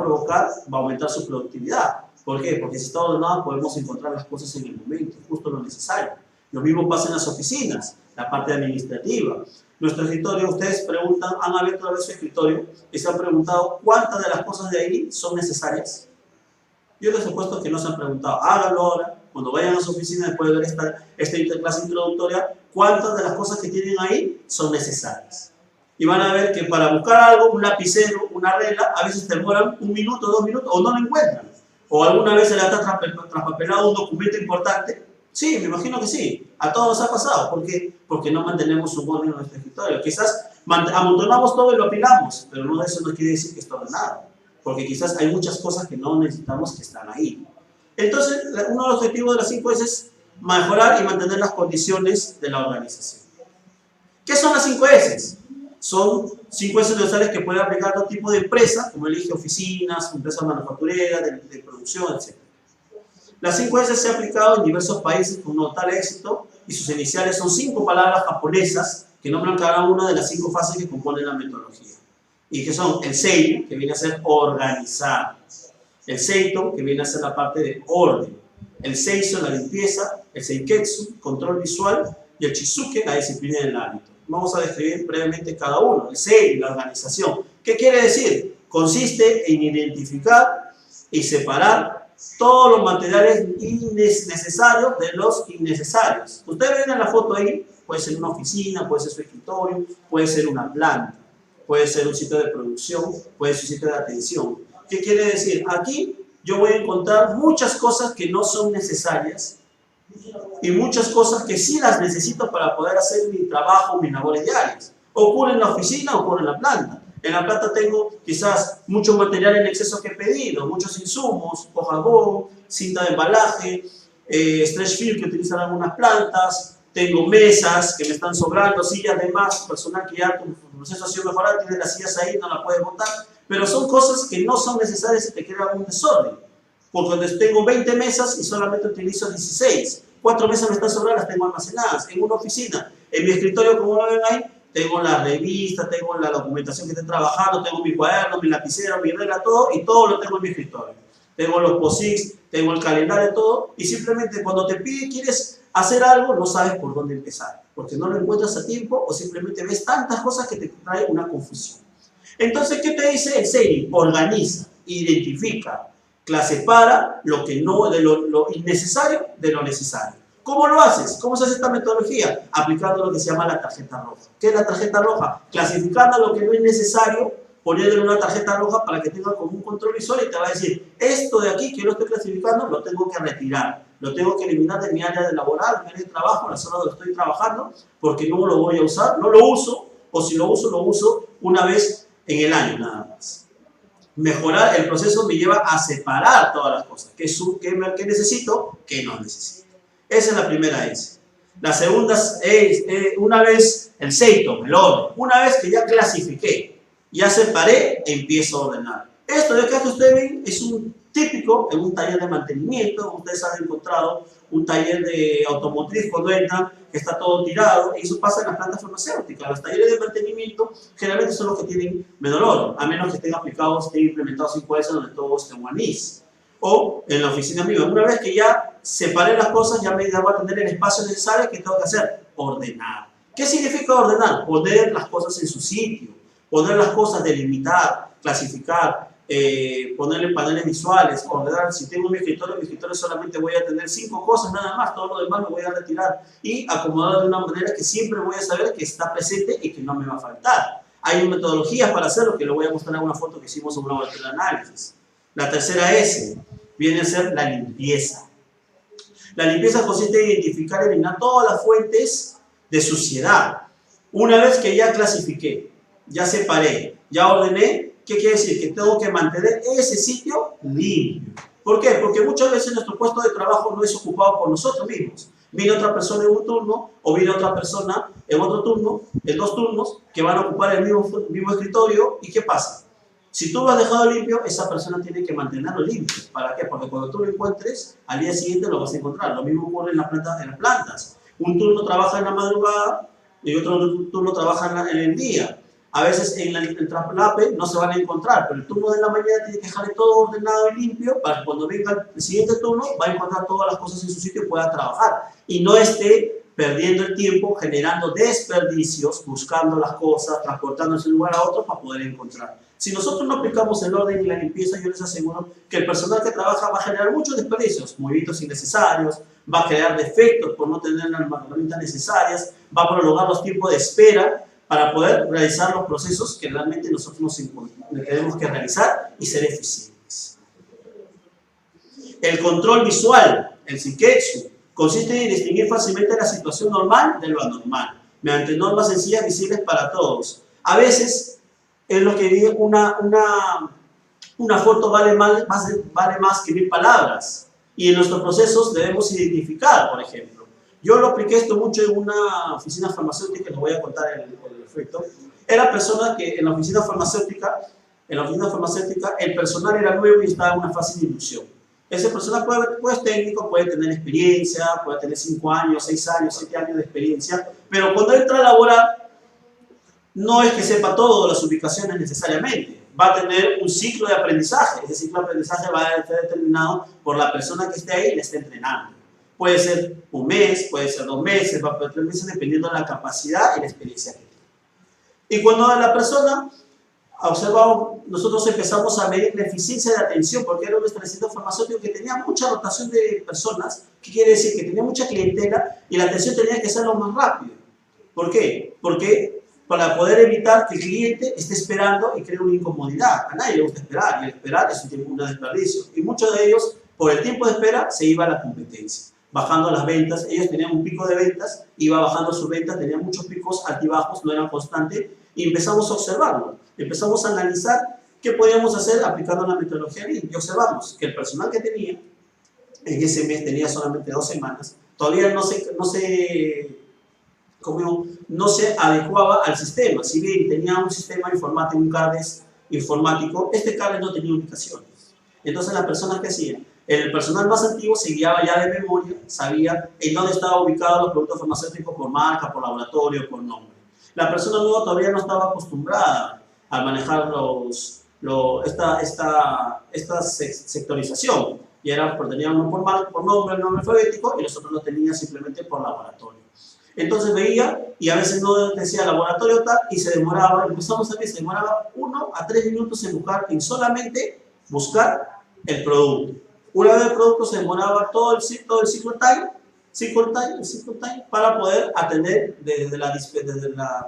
aumentar su productividad. ¿Por qué? Porque si está ordenado podemos encontrar las cosas en el momento, justo lo necesario. Lo mismo pasa en las oficinas, la parte administrativa. Nuestro escritorio, ustedes preguntan, han abierto una vez su escritorio y se han preguntado cuántas de las cosas de ahí son necesarias. Yo les he puesto que no se han preguntado. Háganlo ahora, cuando vayan a su oficina después de ver esta clase introductoria, cuántas de las cosas que tienen ahí son necesarias. Y van a ver que para buscar algo, un lapicero, una regla, a veces demoran 1 minuto, 2 minutos, o no lo encuentran. O alguna vez se le ha traspapelado un documento importante. Sí, me imagino que sí. A todos nos ha pasado. ¿Por qué? Porque no mantenemos un orden en nuestro escritorio. Quizás amontonamos todo y lo apilamos, pero no, eso no quiere decir que está ordenado. Porque quizás hay muchas cosas que no necesitamos que están ahí. Entonces, uno de los objetivos de las 5 S es mejorar y mantener las condiciones de la organización. ¿Qué son las 5 S? Son 5 S universales que puede aplicar todo tipo de empresas, como elige oficinas, empresas manufactureras, de producción, etc. Las 5 S se han aplicado en diversos países con notable éxito y sus iniciales son 5 palabras japonesas que nombran cada una de las 5 fases que componen la metodología. y que son el Seiri, que viene a ser organizar, el Seito, que viene a ser la parte de orden, el Seiso, la limpieza, el Seiketsu, control visual, y el Chizuke, la disciplina del hábito. Vamos a describir brevemente cada uno. El Seiri, la organización. ¿Qué quiere decir? Consiste en identificar y separar todos los materiales necesarios de los innecesarios. Ustedes ven en la foto ahí, puede ser una oficina, puede ser su escritorio, puede ser una planta, puede ser un sitio de producción, puede ser un sitio de atención. ¿Qué quiere decir? Aquí yo voy a encontrar muchas cosas que no son necesarias y muchas cosas que sí las necesito para poder hacer mi trabajo, mis labores diarias. Ocurre en la oficina, ocurre en la planta. En la planta tengo quizás mucho material en exceso que he pedido, muchos insumos, hojagón, cinta de embalaje, stretch film que utilizan algunas plantas, tengo mesas que me están sobrando, sillas de más, personal que ya tu proceso ha sido mejorado, tiene las sillas ahí, no la puedes botar, pero son cosas que no son necesarias y te crean un desorden. Porque tengo 20 mesas y solamente utilizo 16. 4 mesas me están sobrando, las tengo almacenadas. En una oficina, en mi escritorio, como lo ven ahí, tengo la revista, tengo la documentación que estoy trabajando, tengo mi cuaderno, mi lapicero, mi regla, todo, y todo lo tengo en mi escritorio. Tengo los POSIX, tengo el calendario, todo, y simplemente cuando te pide, quieres hacer algo, no sabes por dónde empezar, porque no lo encuentras a tiempo o simplemente ves tantas cosas que te trae una confusión. Entonces, ¿qué te dice el Seiri? Organiza, identifica, separa lo que no, de lo innecesario de lo necesario. ¿Cómo lo haces? ¿Cómo se hace esta metodología? Aplicando lo que se llama la tarjeta roja. ¿Qué es la tarjeta roja? Clasificando lo que no es necesario, poniéndole una tarjeta roja para que tenga como un control visual y te va a decir, esto de aquí que no estoy clasificando lo tengo que retirar, lo tengo que eliminar de mi área de laboral, mi área de trabajo, la zona donde estoy trabajando, porque no lo voy a usar, no lo uso, o si lo uso una vez en el año nada más. Mejorar el proceso me lleva a separar todas las cosas, qué necesito, qué no necesito. Esa es la primera S. La segunda es, una vez el Seito, el orden, una vez que ya clasifiqué, ya separé, empiezo a ordenar. Esto de acá que ustedes ven es un típico en un taller de mantenimiento. Ustedes han encontrado un taller de automotriz cuando entran, que está todo tirado, y eso pasa en las plantas farmacéuticas. Los talleres de mantenimiento generalmente son los que tienen menor orden, a menos que estén aplicados, estén implementados 5S donde todo esté en One-IS. O en la oficina mía, una vez que ya separé las cosas, ya me voy a tener el espacio necesario. ¿Qué tengo que hacer? Ordenar. ¿Qué significa ordenar? Poner las cosas en su sitio, poner las cosas, delimitar, clasificar, ponerle paneles visuales, ordenar. Si tengo mi escritorio solamente voy a tener 5 cosas nada más, todo lo demás lo voy a retirar y acomodar de una manera que siempre voy a saber que está presente y que no me va a faltar. Hay metodologías para hacerlo, que lo voy a mostrar en una foto que hicimos en una laboratorio de análisis. La tercera S viene a ser la limpieza. La limpieza consiste en identificar y eliminar todas las fuentes de suciedad. Una vez que ya clasifiqué, ya separé, ya ordené, ¿qué quiere decir? Que tengo que mantener ese sitio limpio. ¿Por qué? Porque muchas veces nuestro puesto de trabajo no es ocupado por nosotros mismos. Viene otra persona en un turno, o viene otra persona en otro turno, en 2 turnos, que van a ocupar el mismo escritorio. ¿Y qué pasa? Si tú lo has dejado limpio, esa persona tiene que mantenerlo limpio. ¿Para qué? Porque cuando tú lo encuentres, al día siguiente lo vas a encontrar. Lo mismo ocurre en las plantas. Un turno trabaja en la madrugada y otro turno trabaja en el día. A veces en el traslape no se van a encontrar, pero el turno de la mañana tiene que dejarle todo ordenado y limpio para que cuando venga el siguiente turno va a encontrar todas las cosas en su sitio y pueda trabajar. Y no esté perdiendo el tiempo, generando desperdicios, buscando las cosas, transportándose de un lugar a otro para poder encontrar. Si nosotros no aplicamos el orden y la limpieza, yo les aseguro que el personal que trabaja va a generar muchos desperdicios, movimientos innecesarios, va a crear defectos por no tener las herramientas necesarias, va a prolongar los tiempos de espera para poder realizar los procesos que realmente nosotros tenemos que realizar y ser eficientes. El control visual, el Seiketsu, consiste en distinguir fácilmente la situación normal de lo anormal, mediante normas sencillas visibles para todos. A veces, es lo que digo, una foto vale más que 1000 palabras. Y en nuestros procesos debemos identificar, por ejemplo. Yo lo apliqué esto mucho en una oficina farmacéutica, les voy a contar el efecto. Era personas que en la oficina farmacéutica, el personal era nuevo y estaba en una fase de inducción. Ese personal puede ser técnico, puede tener experiencia, puede tener 5 años, 6 años, 7 años de experiencia, pero cuando entra a laborar, no es que sepa todas las ubicaciones necesariamente, va a tener un ciclo de aprendizaje. Ese ciclo de aprendizaje va a estar determinado por la persona que esté ahí y le esté entrenando. Puede ser un mes, puede ser 2 meses, va a ser 3 meses, dependiendo de la capacidad y la experiencia que tenga. Y cuando la persona observamos, nosotros empezamos a medir la eficiencia de atención, porque era un establecimiento farmacéutico que tenía mucha rotación de personas, que quiere decir que tenía mucha clientela y la atención tenía que ser lo más rápido. ¿Por qué? Porque para poder evitar que el cliente esté esperando y cree una incomodidad. A nadie le gusta esperar, y el esperar es un desperdicio. Y muchos de ellos, por el tiempo de espera, se iba a la competencia, bajando las ventas. Ellos tenían un pico de ventas, iba bajando sus ventas, tenían muchos picos altibajos, no eran constantes, y empezamos a observarlo. Empezamos a analizar qué podíamos hacer aplicando la metodología Lean. Y observamos que el personal que tenía, en ese mes tenía solamente 2 semanas, todavía no se adecuaba al sistema. Si bien tenía un sistema informático, un CARDES informático, este CARDES no tenía ubicaciones. Entonces las personas que hacían, el personal más antiguo se guiaba ya de memoria, sabía en dónde estaban ubicados los productos farmacéuticos por marca, por laboratorio, por nombre. La persona nueva todavía no estaba acostumbrada a manejar esta sectorización. Y era porque tenía uno por nombre, el nombre alfabético, y los otros lo tenían simplemente por laboratorio. Entonces veía, y a veces no decía laboratorio tal, y se demoraba, empezamos a ver, se demoraba 1 a 3 minutos en solamente buscar el producto. Una vez el producto se demoraba todo el ciclo time para poder atender desde la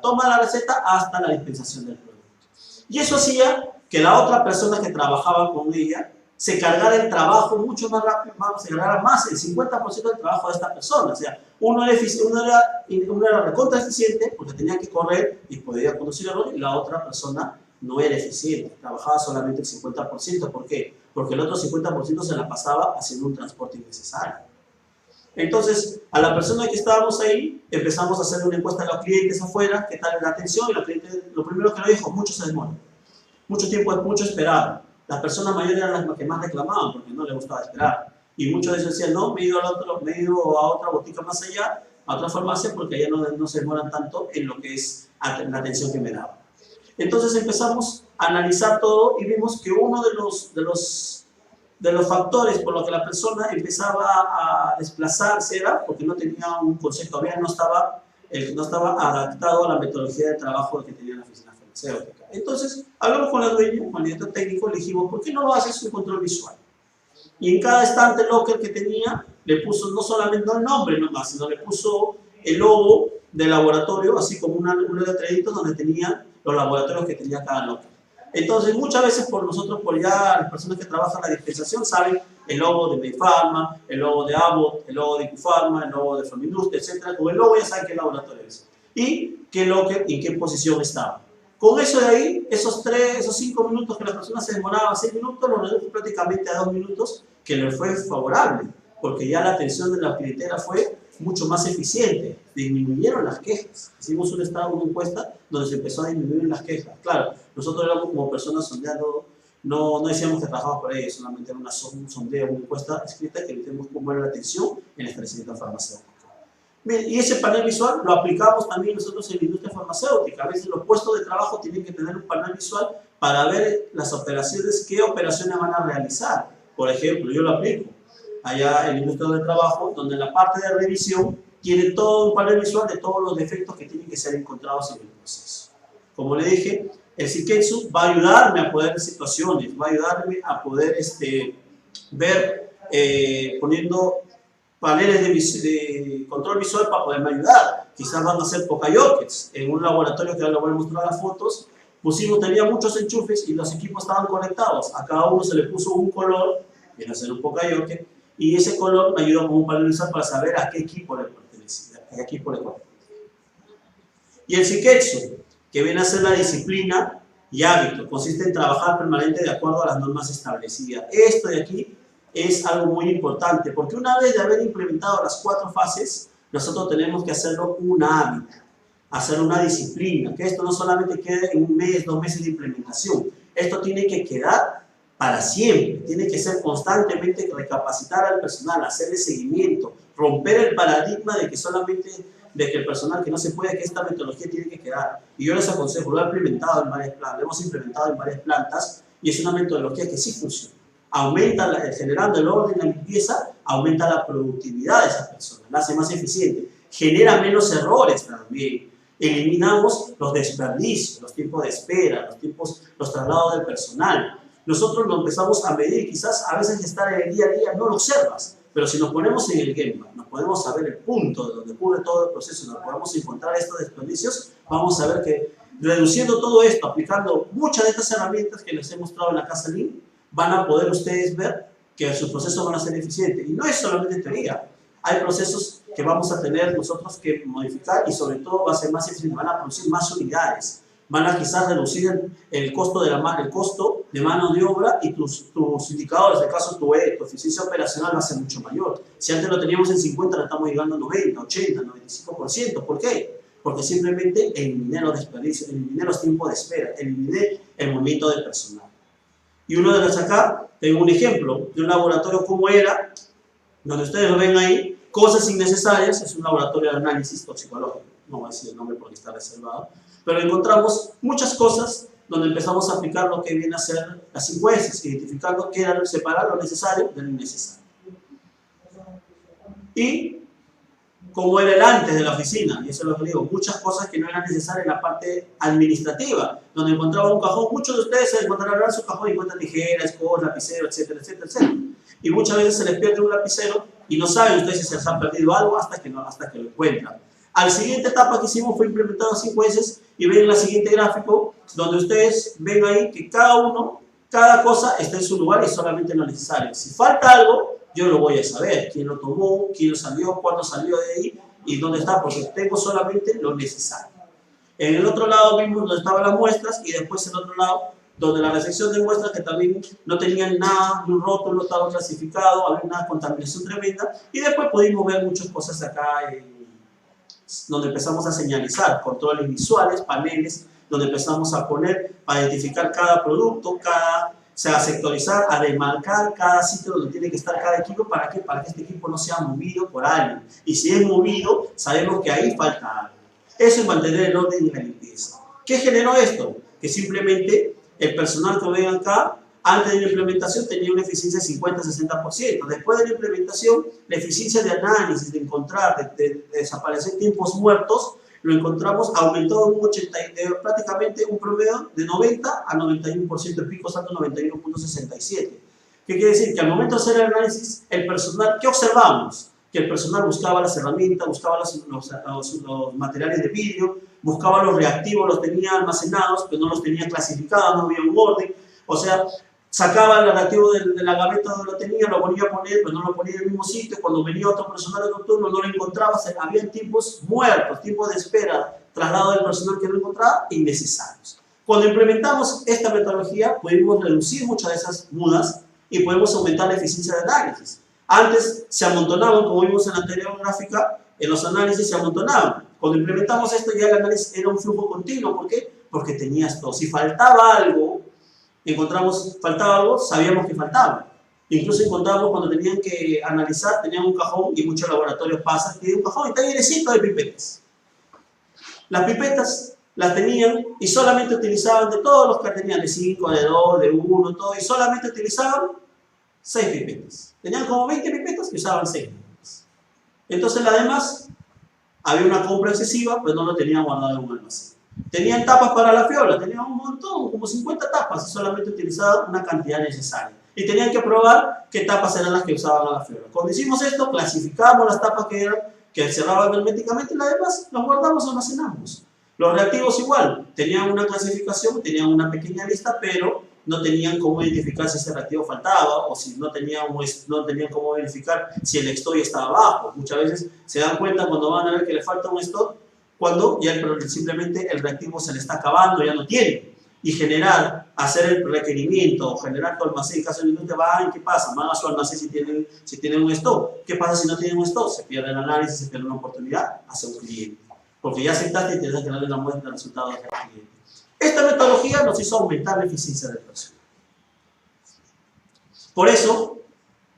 toma de la receta hasta la dispensación del producto. Y eso hacía que la otra persona que trabajaba con ella se cargara el trabajo mucho más rápido, se cargara más, el 50% del trabajo de esta persona. O sea, uno era recontra eficiente porque tenía que correr y podía conducir el rol, y la otra persona no era eficiente, trabajaba solamente el 50%. ¿Por qué? Porque el otro 50% se la pasaba haciendo un transporte innecesario. Entonces, a la persona que estábamos ahí, empezamos a hacer una encuesta a los clientes afuera, qué tal la atención, y los clientes, lo primero que nos dijo, mucho se demora, mucho tiempo, mucho esperar. Las personas mayores eran las que más reclamaban porque no les gustaba esperar. Y muchos de ellos decían, no, me he ido a otra botica más allá, a otra farmacia, porque allá no se demoran tanto en lo que es la atención que me daban. Entonces empezamos a analizar todo y vimos que uno de los factores por los que la persona empezaba a desplazarse era porque no tenía un concepto, todavía no estaba adaptado a la metodología de trabajo que tenía la oficina farmacéutica. Entonces, hablamos con la dueña, con el director técnico, le dijimos, ¿por qué no lo haces un control visual? Y en cada estante locker que tenía, le puso no solamente el nombre nomás, sino le puso el logo del laboratorio, así como un letradito donde tenía los laboratorios que tenía cada locker. Entonces, muchas veces por ya las personas que trabajan en la dispensación saben el logo de Medipharma, el logo de Abbott, el logo de Icufarma, el logo de Farmindustria, etc. Con el logo ya saben qué laboratorio es y qué locker y en qué posición estaba. Con eso de ahí, esos 5 minutos que la persona se demoraba, 6 minutos, lo redujo prácticamente a 2 minutos, que le fue favorable, porque ya la atención de la clientela fue mucho más eficiente. Disminuyeron las quejas. Hicimos una encuesta donde se empezó a disminuir las quejas. Claro, nosotros éramos como personas sondeando, no decíamos que trabajamos por ellos, solamente era un sondeo, una encuesta escrita que vimos cómo era la atención en el establecimiento farmacéutico. Y ese panel visual lo aplicamos también nosotros en la industria farmacéutica. A veces los puestos de trabajo tienen que tener un panel visual para ver las operaciones, qué operaciones van a realizar. Por ejemplo, yo lo aplico allá en la industria del trabajo, donde en la parte de revisión tiene todo un panel visual de todos los defectos que tienen que ser encontrados en el proceso. Como le dije, el Shiketsu va a ayudarme a poder ver situaciones, va a ayudarme a poder ver, poniendo paneles de control visual para poderme ayudar. Quizás van a ser pokayokes. En un laboratorio que ahora lo voy a mostrar las fotos, tenía muchos enchufes y los equipos estaban conectados. A cada uno se le puso un color, viene a ser un pokayoke, y ese color me ayuda como un panel visual para saber a qué equipo le pertenece, a qué equipo le corresponde. Y el Shiketsu, que viene a ser la disciplina y hábito, consiste en trabajar permanente de acuerdo a las normas establecidas. Esto de aquí es algo muy importante, porque una vez de haber implementado las 4 fases, nosotros tenemos que hacerlo un hábito, hacer una disciplina, que esto no solamente quede en 1 mes, 2 meses de implementación, esto tiene que quedar para siempre, tiene que ser constantemente recapacitar al personal, hacerle seguimiento, romper el paradigma de que solamente de que el personal que no se puede, que esta metodología tiene que quedar. Y yo les aconsejo, lo he implementado en varias plantas, lo hemos implementado en varias plantas, y es una metodología que sí funciona. Aumenta, generando el orden y la limpieza, aumenta la productividad de esa persona, la hace más eficiente, genera menos errores también. Eliminamos los desperdicios, los tiempos de espera, los traslados del personal. Nosotros lo empezamos a medir, quizás a veces estar en el día a día no lo observas, pero si nos ponemos en el Gemba, nos podemos saber el punto de donde ocurre todo el proceso, nos podemos encontrar estos desperdicios, vamos a ver que reduciendo todo esto, aplicando muchas de estas herramientas que les he mostrado en la Casa Lean, van a poder ustedes ver que sus procesos van a ser eficientes. Y no es solamente teoría, hay procesos que vamos a tener nosotros que modificar y sobre todo va a ser más eficiente, van a producir más unidades, van a quizás reducir el costo de mano de obra y tus indicadores, en el caso tu eficiencia operacional va a ser mucho mayor. Si antes lo teníamos en 50, ahora estamos llegando a 90, 80, 95%. ¿Por qué? Porque simplemente eliminé los desperdicios, eliminé los tiempos de espera, eliminé el movimiento de personal. Y uno de los acá, tengo un ejemplo de un laboratorio como era, donde ustedes lo ven ahí, cosas innecesarias, es un laboratorio de análisis toxicológico, no voy a decir el nombre porque está reservado, pero encontramos muchas cosas donde empezamos a aplicar lo que viene a ser las 5 S, identificando qué era separar lo necesario de lo innecesario. Y como era el antes de la oficina, y eso es lo que digo, muchas cosas que no eran necesarias en la parte administrativa, donde encontraba un cajón, muchos de ustedes se encontrarán su cajón y encuentran tijeras, escobas, lapicero, etcétera, etcétera, etcétera. Y muchas veces se les pierde un lapicero y no saben ustedes si se les ha perdido algo hasta que lo encuentran. A la siguiente etapa que hicimos fue implementar 5 veces y ven la siguiente gráfico donde ustedes ven ahí que cada cosa está en su lugar y solamente lo necesario. Si falta algo, yo lo voy a saber, quién lo tomó, quién lo salió, cuándo salió de ahí y dónde está, porque tengo solamente lo necesario. En el otro lado vimos donde estaban las muestras y después en el otro lado donde la recepción de muestras que también no tenían nada, ni un rótulo, estaba clasificado, había una contaminación tremenda y después pudimos ver muchas cosas acá donde empezamos a señalizar controles visuales, paneles, donde empezamos a poner, a identificar cada producto, o sea, a sectorizar, a demarcar cada sitio donde tiene que estar cada equipo. ¿Para qué? Para que este equipo no sea movido por alguien. Y si es movido, sabemos que ahí falta algo. Eso es mantener el orden y la limpieza. ¿Qué generó esto? Que simplemente el personal que ven acá, antes de la implementación tenía una eficiencia de 50-60%. Después de la implementación, la eficiencia de análisis, de encontrar, de desaparecer tiempos muertos, lo encontramos aumentó prácticamente un promedio de 90 a 91%, el pico salto 91.67. ¿Qué quiere decir? Que al momento de hacer el análisis, el personal, ¿qué observamos? Que el personal buscaba las herramientas, buscaba los materiales de vidrio, buscaba los reactivos, los tenía almacenados, pero no los tenía clasificados, no había un orden. O sea, sacaba el reactivo de la gaveta donde lo tenía, lo volvía a poner, pero no lo ponía en el mismo sitio. Cuando venía otro personal nocturno no lo encontraba, había tiempos muertos, tiempos de espera, traslado del personal que no encontraba, innecesarios. Cuando implementamos esta metodología, pudimos reducir muchas de esas mudas y podemos aumentar la eficiencia de análisis. Antes se amontonaban, como vimos en la anterior gráfica, en los análisis se amontonaban. Cuando implementamos esto ya el análisis era un flujo continuo. ¿Por qué? Porque tenías todo. Si faltaba algo, faltaba algo, sabíamos que faltaba. Incluso encontramos cuando tenían que analizar, tenían un cajón y muchos laboratorios pasan, tienen un cajón y está llenecito de pipetas. Las pipetas las tenían y solamente utilizaban de todos los que tenían, de 5, de 2, de 1, todo, y solamente utilizaban 6 pipetas. Tenían como 20 pipetas y usaban 6 pipetas. Entonces las demás, había una compra excesiva, pero no lo tenían guardado en un almacén. Tenían tapas para la fiola, tenían un montón, como 50 tapas, y solamente utilizaban una cantidad necesaria. Y tenían que probar qué tapas eran las que usaban a la fiola. Cuando hicimos esto, clasificamos las tapas que cerraban herméticamente y las demás las guardamos y almacenamos. Los reactivos igual, tenían una clasificación, tenían una pequeña lista, pero no tenían cómo identificar si ese reactivo faltaba o si no tenían cómo verificar si el stock estaba bajo. Muchas veces se dan cuenta cuando van a ver que le falta un stock, cuando ya simplemente el reactivo se le está acabando, ya no tiene. Y hacer el requerimiento o generar tu almacén, en caso de industria, ¿qué pasa? Van a su almacén si tienen un stock. ¿Qué pasa si no tienen un stock? Se pierde el análisis, se pierde una oportunidad hacia un cliente. Porque ya aceptaste y tienes que darle la muestra de resultados al cliente. Esta metodología nos hizo aumentar la eficiencia del personal. Por eso,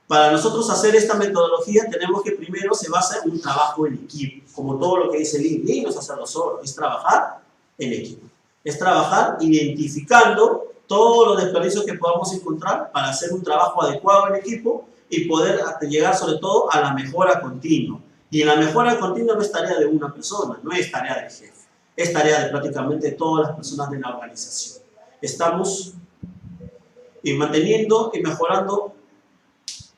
Para nosotros hacer esta metodología tenemos que primero se basa en un trabajo en equipo, como todo lo que dice Lean. Lean no es hacerlo solo, es trabajar en equipo. Es trabajar identificando todos los desperdicios que podamos encontrar para hacer un trabajo adecuado en equipo y poder llegar sobre todo a la mejora continua. Y en la mejora continua no es tarea de una persona, no es tarea del jefe, es tarea de prácticamente todas las personas de la organización. Estamos manteniendo y mejorando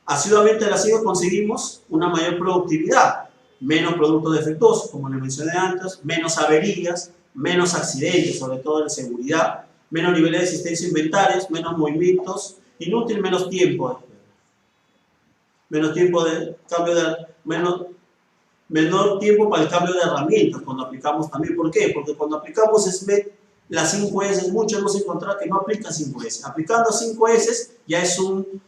asiduamente, así conseguimos una mayor productividad, menos productos defectuosos, como les mencioné antes, menos averías, menos accidentes, sobre todo en seguridad, menos niveles de existencia de inventarios, menos movimientos inútiles, menos tiempo de cambio menor tiempo para el cambio de herramientas cuando aplicamos también. ¿Por qué? Porque cuando aplicamos SMED, las 5S, muchos hemos encontrado que no aplican 5S. Aplicando 5S ya es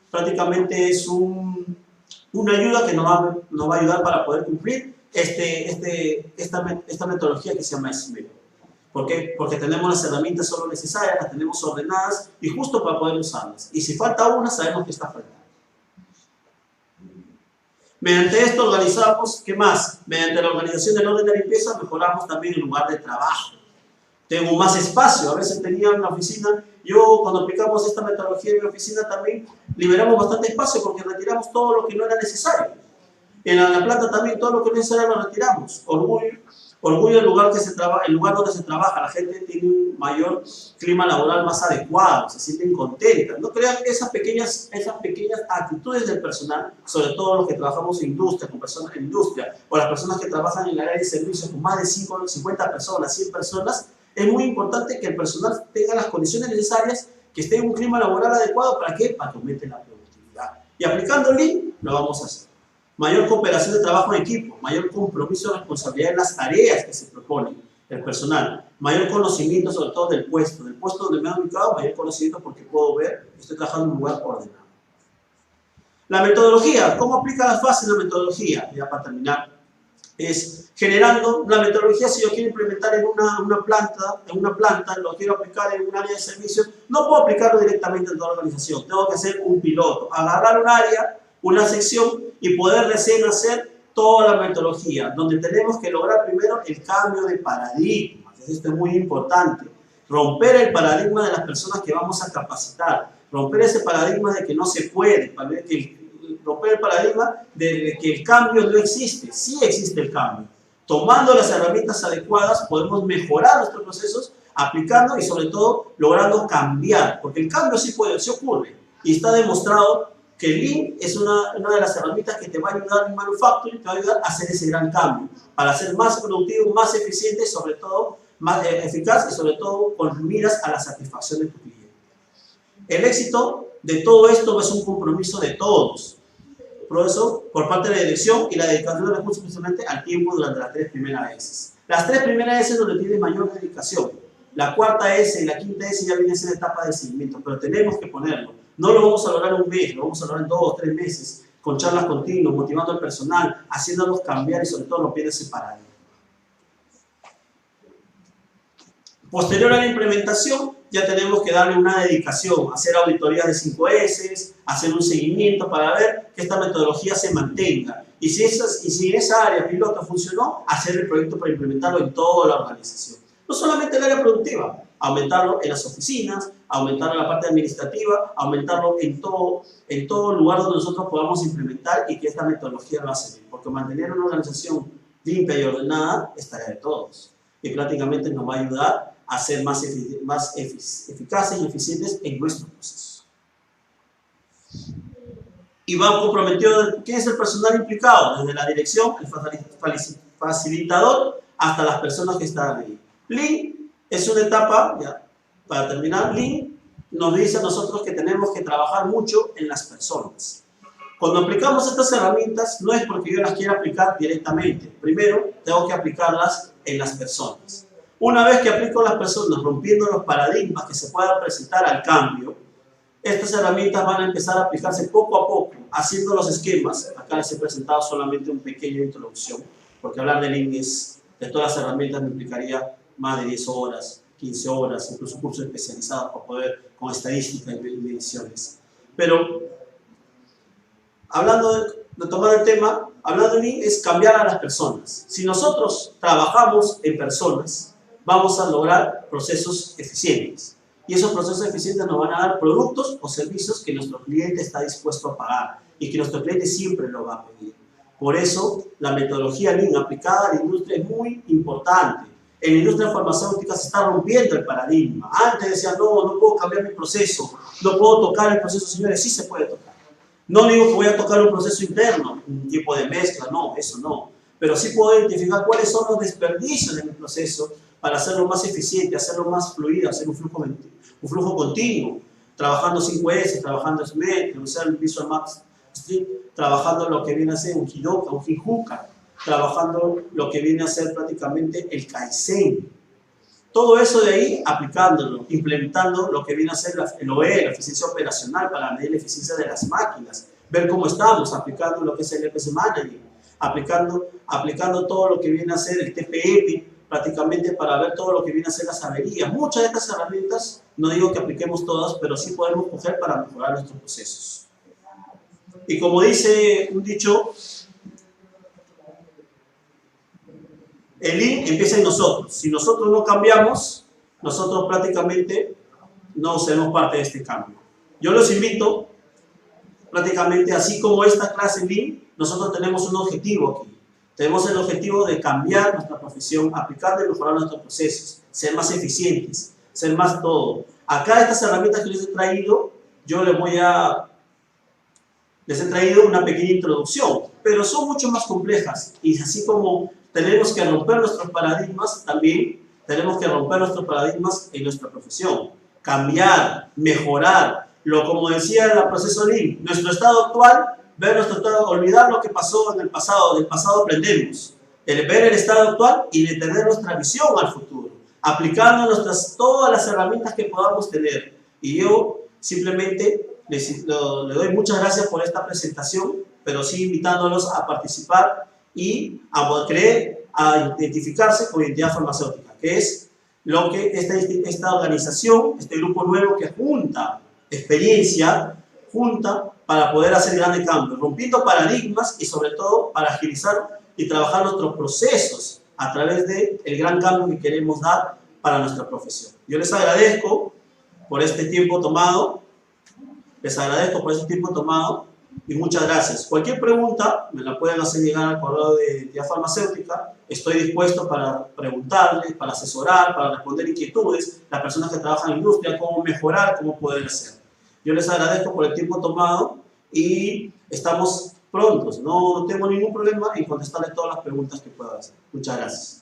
prácticamente es una ayuda que nos va a ayudar para poder cumplir esta metodología que se llama SMED. ¿Por qué? Porque tenemos las herramientas solo necesarias, las tenemos ordenadas y justo para poder usarlas. Y si falta una, sabemos que está faltando. Mediante esto organizamos, ¿qué más? Mediante la organización del orden de limpieza mejoramos también el lugar de trabajo. Tengo más espacio. A veces tenía una oficina, yo cuando aplicamos esta metodología en mi oficina también liberamos bastante espacio porque retiramos todo lo que no era necesario. En la planta también todo lo que no es necesario lo retiramos. Orgullo el lugar donde se trabaja, la gente tiene un mayor clima laboral más adecuado, se sienten contentas. No crean esas pequeñas actitudes del personal, sobre todo los que trabajamos en industria, con personas en industria, o las personas que trabajan en el área de servicios con más de 50 personas, 100 personas. Es muy importante que el personal tenga las condiciones necesarias, que esté en un clima laboral adecuado. ¿Para qué? Para que aumente la productividad. Y aplicando Lean, lo vamos a hacer. Mayor cooperación de trabajo en equipo, mayor compromiso y responsabilidad en las tareas que se proponen el personal, mayor conocimiento sobre todo del puesto donde me han ubicado, mayor conocimiento porque puedo ver que estoy trabajando en un lugar ordenado. La metodología, ¿cómo aplica las fases de la metodología? Ya para terminar, es generando la metodología. Si yo quiero implementar en una planta, lo quiero aplicar en un área de servicio, no puedo aplicarlo directamente en toda la organización, tengo que hacer un piloto, agarrar un área, una sección y poder recién hacer toda la metodología, donde tenemos que lograr primero el cambio de paradigma. Esto es muy importante, romper el paradigma de las personas que vamos a capacitar, romper ese paradigma de que no se puede, romper el paradigma de que el cambio no existe. Sí existe el cambio. Tomando las herramientas adecuadas podemos mejorar nuestros procesos, aplicando y sobre todo logrando cambiar, porque el cambio sí ocurre y está demostrado que el Lean es una de las herramientas que te va a ayudar en manufacturing, te va a ayudar a hacer ese gran cambio, para ser más productivo, más eficiente, sobre todo más eficaz y sobre todo con miras a la satisfacción de tu cliente. El éxito de todo esto es un compromiso de todos. Por eso, por parte de la dirección y la dedicación de recursos principalmente al tiempo durante las 3 primeras S. Las 3 primeras S es donde tienes mayor dedicación. La cuarta S y la quinta S ya viene a ser etapa de seguimiento, pero tenemos que ponerlo. No lo vamos a lograr en un mes, lo vamos a lograr en 2 o 3 meses, con charlas continuas, motivando al personal, haciéndolos cambiar y sobre todo rompiendo ese paradigma. Posterior a la implementación, ya tenemos que darle una dedicación, hacer auditorías de 5S, hacer un seguimiento para ver que esta metodología se mantenga. Y si en esa área piloto funcionó, hacer el proyecto para implementarlo en toda la organización. No solamente el área productiva, aumentarlo en las oficinas, aumentarlo en la parte administrativa, aumentarlo en todo lugar donde nosotros podamos implementar y que esta metodología lo hace bien. Porque mantener una organización limpia y ordenada es tarea de todos. Y prácticamente nos va a ayudar a ser más eficaces y eficientes en nuestro proceso. Y va comprometido, ¿quién es el personal implicado? Desde la dirección, el facilitador, hasta las personas que están ahí. Lean es una etapa, ya, para terminar, Lean nos dice a nosotros que tenemos que trabajar mucho en las personas. Cuando aplicamos estas herramientas, no es porque yo las quiera aplicar directamente. Primero, tengo que aplicarlas en las personas. Una vez que aplico a las personas, rompiendo los paradigmas que se puedan presentar al cambio, estas herramientas van a empezar a aplicarse poco a poco, haciendo los esquemas. Acá les he presentado solamente una pequeña introducción, porque hablar de Lean de todas las herramientas me implicaría más de 10 horas, 15 horas, incluso cursos especializados para poder, con estadística y mediciones. Pero hablando de tomar el tema, hablando de mí, es cambiar a las personas. Si nosotros trabajamos en personas, vamos a lograr procesos eficientes. Y esos procesos eficientes nos van a dar productos o servicios que nuestro cliente está dispuesto a pagar y que nuestro cliente siempre lo va a pedir. Por eso, la metodología Lean aplicada a la industria es muy importante. En la industria farmacéutica se está rompiendo el paradigma. Antes decían, no puedo cambiar mi proceso, no puedo tocar el proceso. Señores, sí se puede tocar. No digo que voy a tocar un proceso interno, un tipo de mezcla, no, eso no. Pero sí puedo identificar cuáles son los desperdicios de mi proceso para hacerlo más eficiente, hacerlo más fluido, hacer un flujo continuo, trabajando 5S, trabajando SMET, usar el Visual Maps Street, trabajando lo que viene a ser un Hidoka, un Hijuka, trabajando lo que viene a ser prácticamente el Kaizen. Todo eso de ahí, aplicándolo, implementando lo que viene a ser el OE, la eficiencia operacional para medir la eficiencia de las máquinas, ver cómo estamos, aplicando lo que es el EPS Management, aplicando todo lo que viene a ser el TPM, prácticamente para ver todo lo que viene a ser las averías. Muchas de estas herramientas, no digo que apliquemos todas, pero sí podemos coger para mejorar nuestros procesos. Y como dice un dicho, el Lean empieza en nosotros. Si nosotros no cambiamos, nosotros prácticamente no seremos parte de este cambio. Yo los invito, prácticamente así como esta clase Lean, nosotros tenemos un objetivo aquí. Tenemos el objetivo de cambiar nuestra profesión, aplicar y mejorar nuestros procesos, ser más eficientes, ser más todo. Acá estas herramientas que les he traído, yo les he traído una pequeña introducción, pero son mucho más complejas y así como tenemos que romper nuestros paradigmas, también tenemos que romper nuestros paradigmas en nuestra profesión, cambiar, mejorar, como decía el proceso Lean, nuestro estado actual, ver nuestro estado, olvidar lo que pasó en el pasado, del pasado aprendemos, ver el estado actual y de tener nuestra visión al futuro, aplicando todas las herramientas que podamos tener. Y yo simplemente le doy muchas gracias por esta presentación, pero sí invitándolos a participar y a identificarse con identidad farmacéutica, que es lo que esta organización, este grupo nuevo que junta experiencia, junta para poder hacer grandes cambios, rompiendo paradigmas y sobre todo para agilizar y trabajar nuestros procesos a través del gran cambio que queremos dar para nuestra profesión. Yo les agradezco por este tiempo tomado. Les agradezco por ese tiempo tomado y muchas gracias. Cualquier pregunta me la pueden hacer llegar al correo de identidad farmacéutica. Estoy dispuesto para preguntarles, para asesorar, para responder inquietudes, las personas que trabajan en la industria, cómo mejorar, cómo poder hacer. Yo les agradezco por el tiempo tomado y estamos prontos. No tengo ningún problema en contestarles todas las preguntas que pueda hacer. Muchas gracias.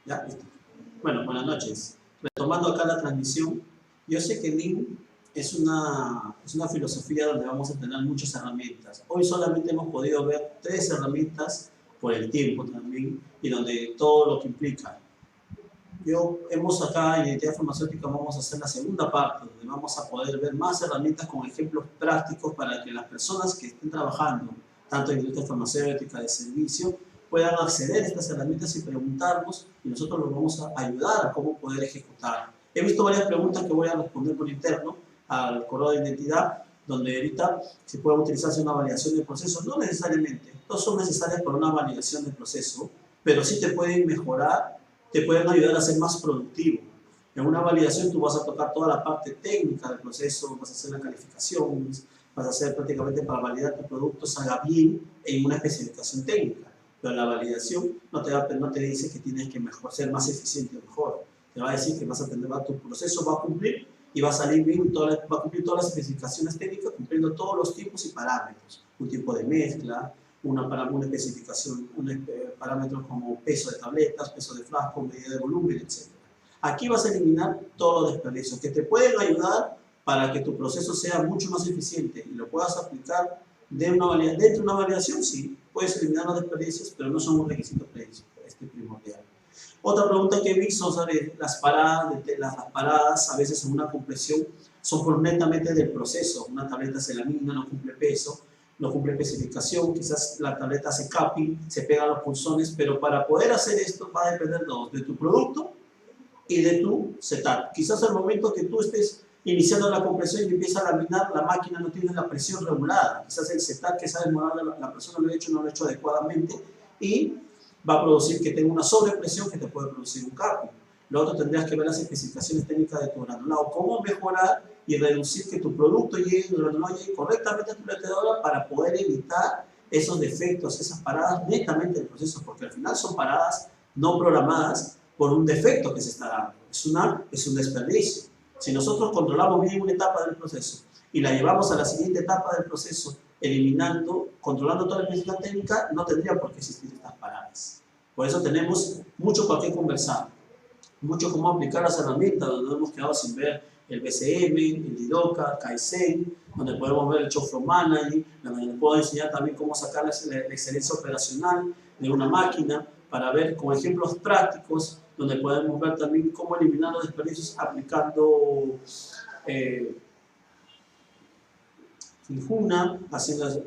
Ya, listo. Bueno, buenas noches. Retomando acá la transmisión, yo sé que Lean es una filosofía donde vamos a tener muchas herramientas. Hoy solamente hemos podido ver 3 herramientas por el tiempo también y donde todo lo que implica. Hemos acá en Identidad Farmacéutica vamos a hacer la segunda parte, donde vamos a poder ver más herramientas con ejemplos prácticos para que las personas que estén trabajando, tanto en industria farmacéutica, de servicio, puedan acceder a estas herramientas y preguntarnos, y nosotros los vamos a ayudar a cómo poder ejecutar. He visto varias preguntas que voy a responder por interno al correo de identidad, donde ahorita se puede utilizarse una validación de proceso. No necesariamente, no son necesarias para una validación de proceso, pero sí te pueden mejorar, te pueden ayudar a ser más productivo. En una validación tú vas a tocar toda la parte técnica del proceso, vas a hacer la calificación, vas a hacer prácticamente para validar que tu producto salga bien en una especificación técnica. Pero la validación no te dice que tienes que ser más eficiente o mejor. Te va a decir que tu proceso va a cumplir y va a salir bien, va a cumplir todas las especificaciones técnicas, cumpliendo todos los tipos y parámetros. Un tipo de mezcla, una especificación, parámetros como peso de tabletas, peso de frasco, medida de volumen, etc. Aquí vas a eliminar todos los desperdicios que te pueden ayudar para que tu proceso sea mucho más eficiente y lo puedas aplicar dentro de una validación. Sí, puedes eliminar los desperdicios, pero no son un requisito primordial. Otra pregunta que vi son sobre las paradas. Las paradas a veces en una compresión son por netamente del proceso. Una tableta se lamina, no cumple peso, no cumple especificación, quizás la tableta hace capping, se pega a los punzones, pero para poder hacer esto va a depender de tu producto y de tu setup. Quizás al momento que tú estés iniciando la compresión y empieza a laminar, la máquina no tiene la presión regulada. Quizás el setup que sabe molar la persona no lo ha hecho adecuadamente y va a producir que tenga una sobrepresión que te puede producir un capping. Luego tendrías que ver las especificaciones técnicas de tu granulado, cómo mejorar y reducir que tu producto llegue, el granulado llegue correctamente a tu pletadora para poder evitar esos defectos, esas paradas netamente del proceso, porque al final son paradas no programadas por un defecto que se está dando. Es un desperdicio. Si nosotros controlamos bien una etapa del proceso y la llevamos a la siguiente etapa del proceso, controlando toda la especificación técnica, no tendría por qué existir estas paradas. Por eso tenemos mucho para qué conversar, mucho cómo aplicar las herramientas, donde hemos quedado sin ver el BCM, el Didoka, Kaizen, donde podemos ver el Shop Flow Management, donde les puedo enseñar también cómo sacar la excelencia operacional de una máquina, para ver con ejemplos prácticos, donde podemos ver también cómo eliminar los desperdicios aplicando Fijuna,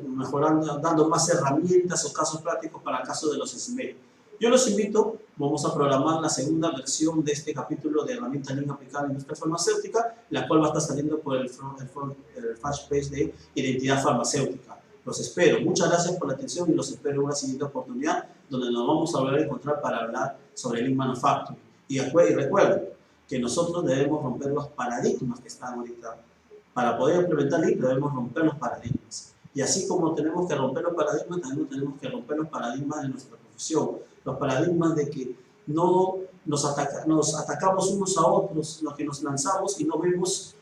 mejorando, dando más herramientas o casos prácticos para el caso de los SME. Yo los invito, vamos a programar la segunda versión de este capítulo de herramientas Lean aplicada a la industria farmacéutica, la cual va a estar saliendo por el flash page de identidad farmacéutica. Los espero. Muchas gracias por la atención y los espero en una siguiente oportunidad donde nos vamos a volver a encontrar para hablar sobre Lean Manufacturing. Y recuerden que nosotros debemos romper los paradigmas que están ahorita. Para poder implementar Lean debemos romper los paradigmas. Y así como tenemos que romper los paradigmas, también tenemos que romper los paradigmas de nuestra profesión. Los paradigmas de que no nos atacamos unos a otros, los que nos lanzamos y no vemos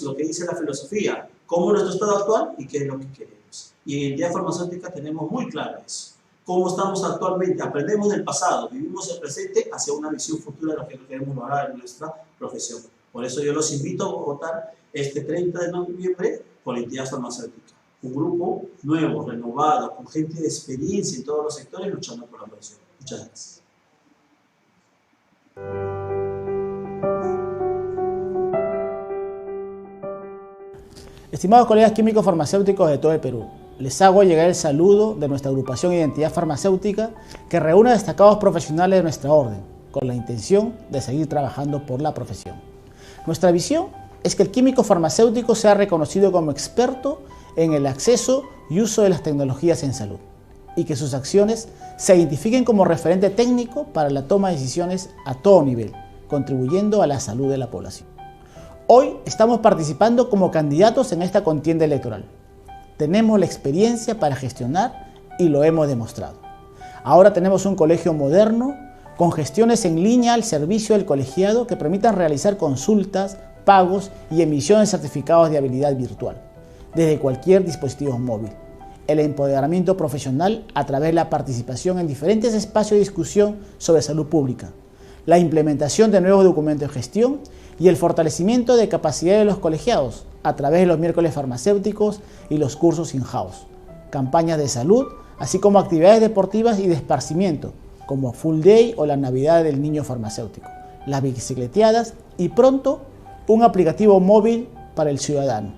lo que dice la filosofía, cómo es nuestro estado actual y qué es lo que queremos. Y en identidad farmacéutica tenemos muy claro eso. Cómo estamos actualmente, aprendemos del pasado, vivimos el presente hacia una visión futura de lo que queremos lograr en nuestra profesión. Por eso yo los invito a votar este 30 de noviembre por la identidad farmacéutica. Un grupo nuevo, renovado, con gente de experiencia en todos los sectores luchando por la profesión. Muchas gracias. Estimados colegas químicos farmacéuticos de todo el Perú, les hago llegar el saludo de nuestra agrupación Identidad Farmacéutica que reúne a destacados profesionales de nuestra orden, con la intención de seguir trabajando por la profesión. Nuestra visión es que el químico farmacéutico sea reconocido como experto en el acceso y uso de las tecnologías en salud, y que sus acciones se identifiquen como referente técnico para la toma de decisiones a todo nivel, contribuyendo a la salud de la población. Hoy estamos participando como candidatos en esta contienda electoral. Tenemos la experiencia para gestionar y lo hemos demostrado. Ahora tenemos un colegio moderno, con gestiones en línea al servicio del colegiado que permitan realizar consultas, pagos y emisión de certificados de habilidad virtual, desde cualquier dispositivo móvil. El empoderamiento profesional a través de la participación en diferentes espacios de discusión sobre salud pública, la implementación de nuevos documentos de gestión y el fortalecimiento de capacidad de los colegiados a través de los miércoles farmacéuticos y los cursos in-house, campañas de salud, así como actividades deportivas y de esparcimiento, como Full Day o la Navidad del Niño Farmacéutico, las bicicleteadas y pronto un aplicativo móvil para el ciudadano.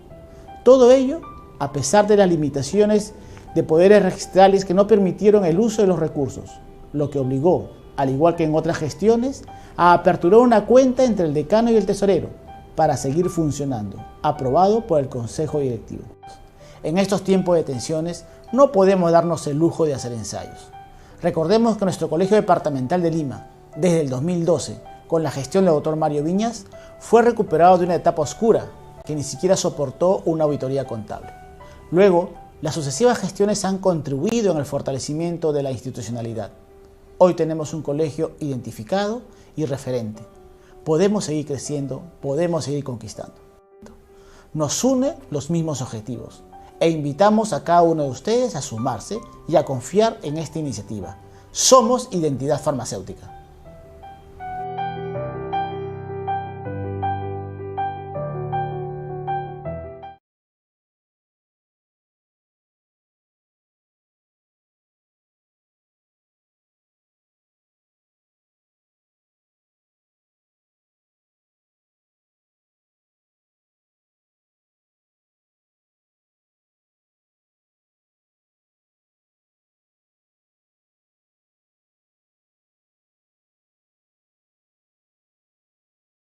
Todo ello a pesar de las limitaciones de poderes registrales que no permitieron el uso de los recursos, lo que obligó, al igual que en otras gestiones, a aperturar una cuenta entre el decano y el tesorero, para seguir funcionando, aprobado por el Consejo Directivo. En estos tiempos de tensiones no podemos darnos el lujo de hacer ensayos. Recordemos que nuestro Colegio Departamental de Lima, desde el 2012, con la gestión del Dr. Mario Viñas, fue recuperado de una etapa oscura que ni siquiera soportó una auditoría contable. Luego, las sucesivas gestiones han contribuido en el fortalecimiento de la institucionalidad. Hoy tenemos un colegio identificado y referente. Podemos seguir creciendo, podemos seguir conquistando. Nos une los mismos objetivos e invitamos a cada uno de ustedes a sumarse y a confiar en esta iniciativa. Somos Identidad Farmacéutica.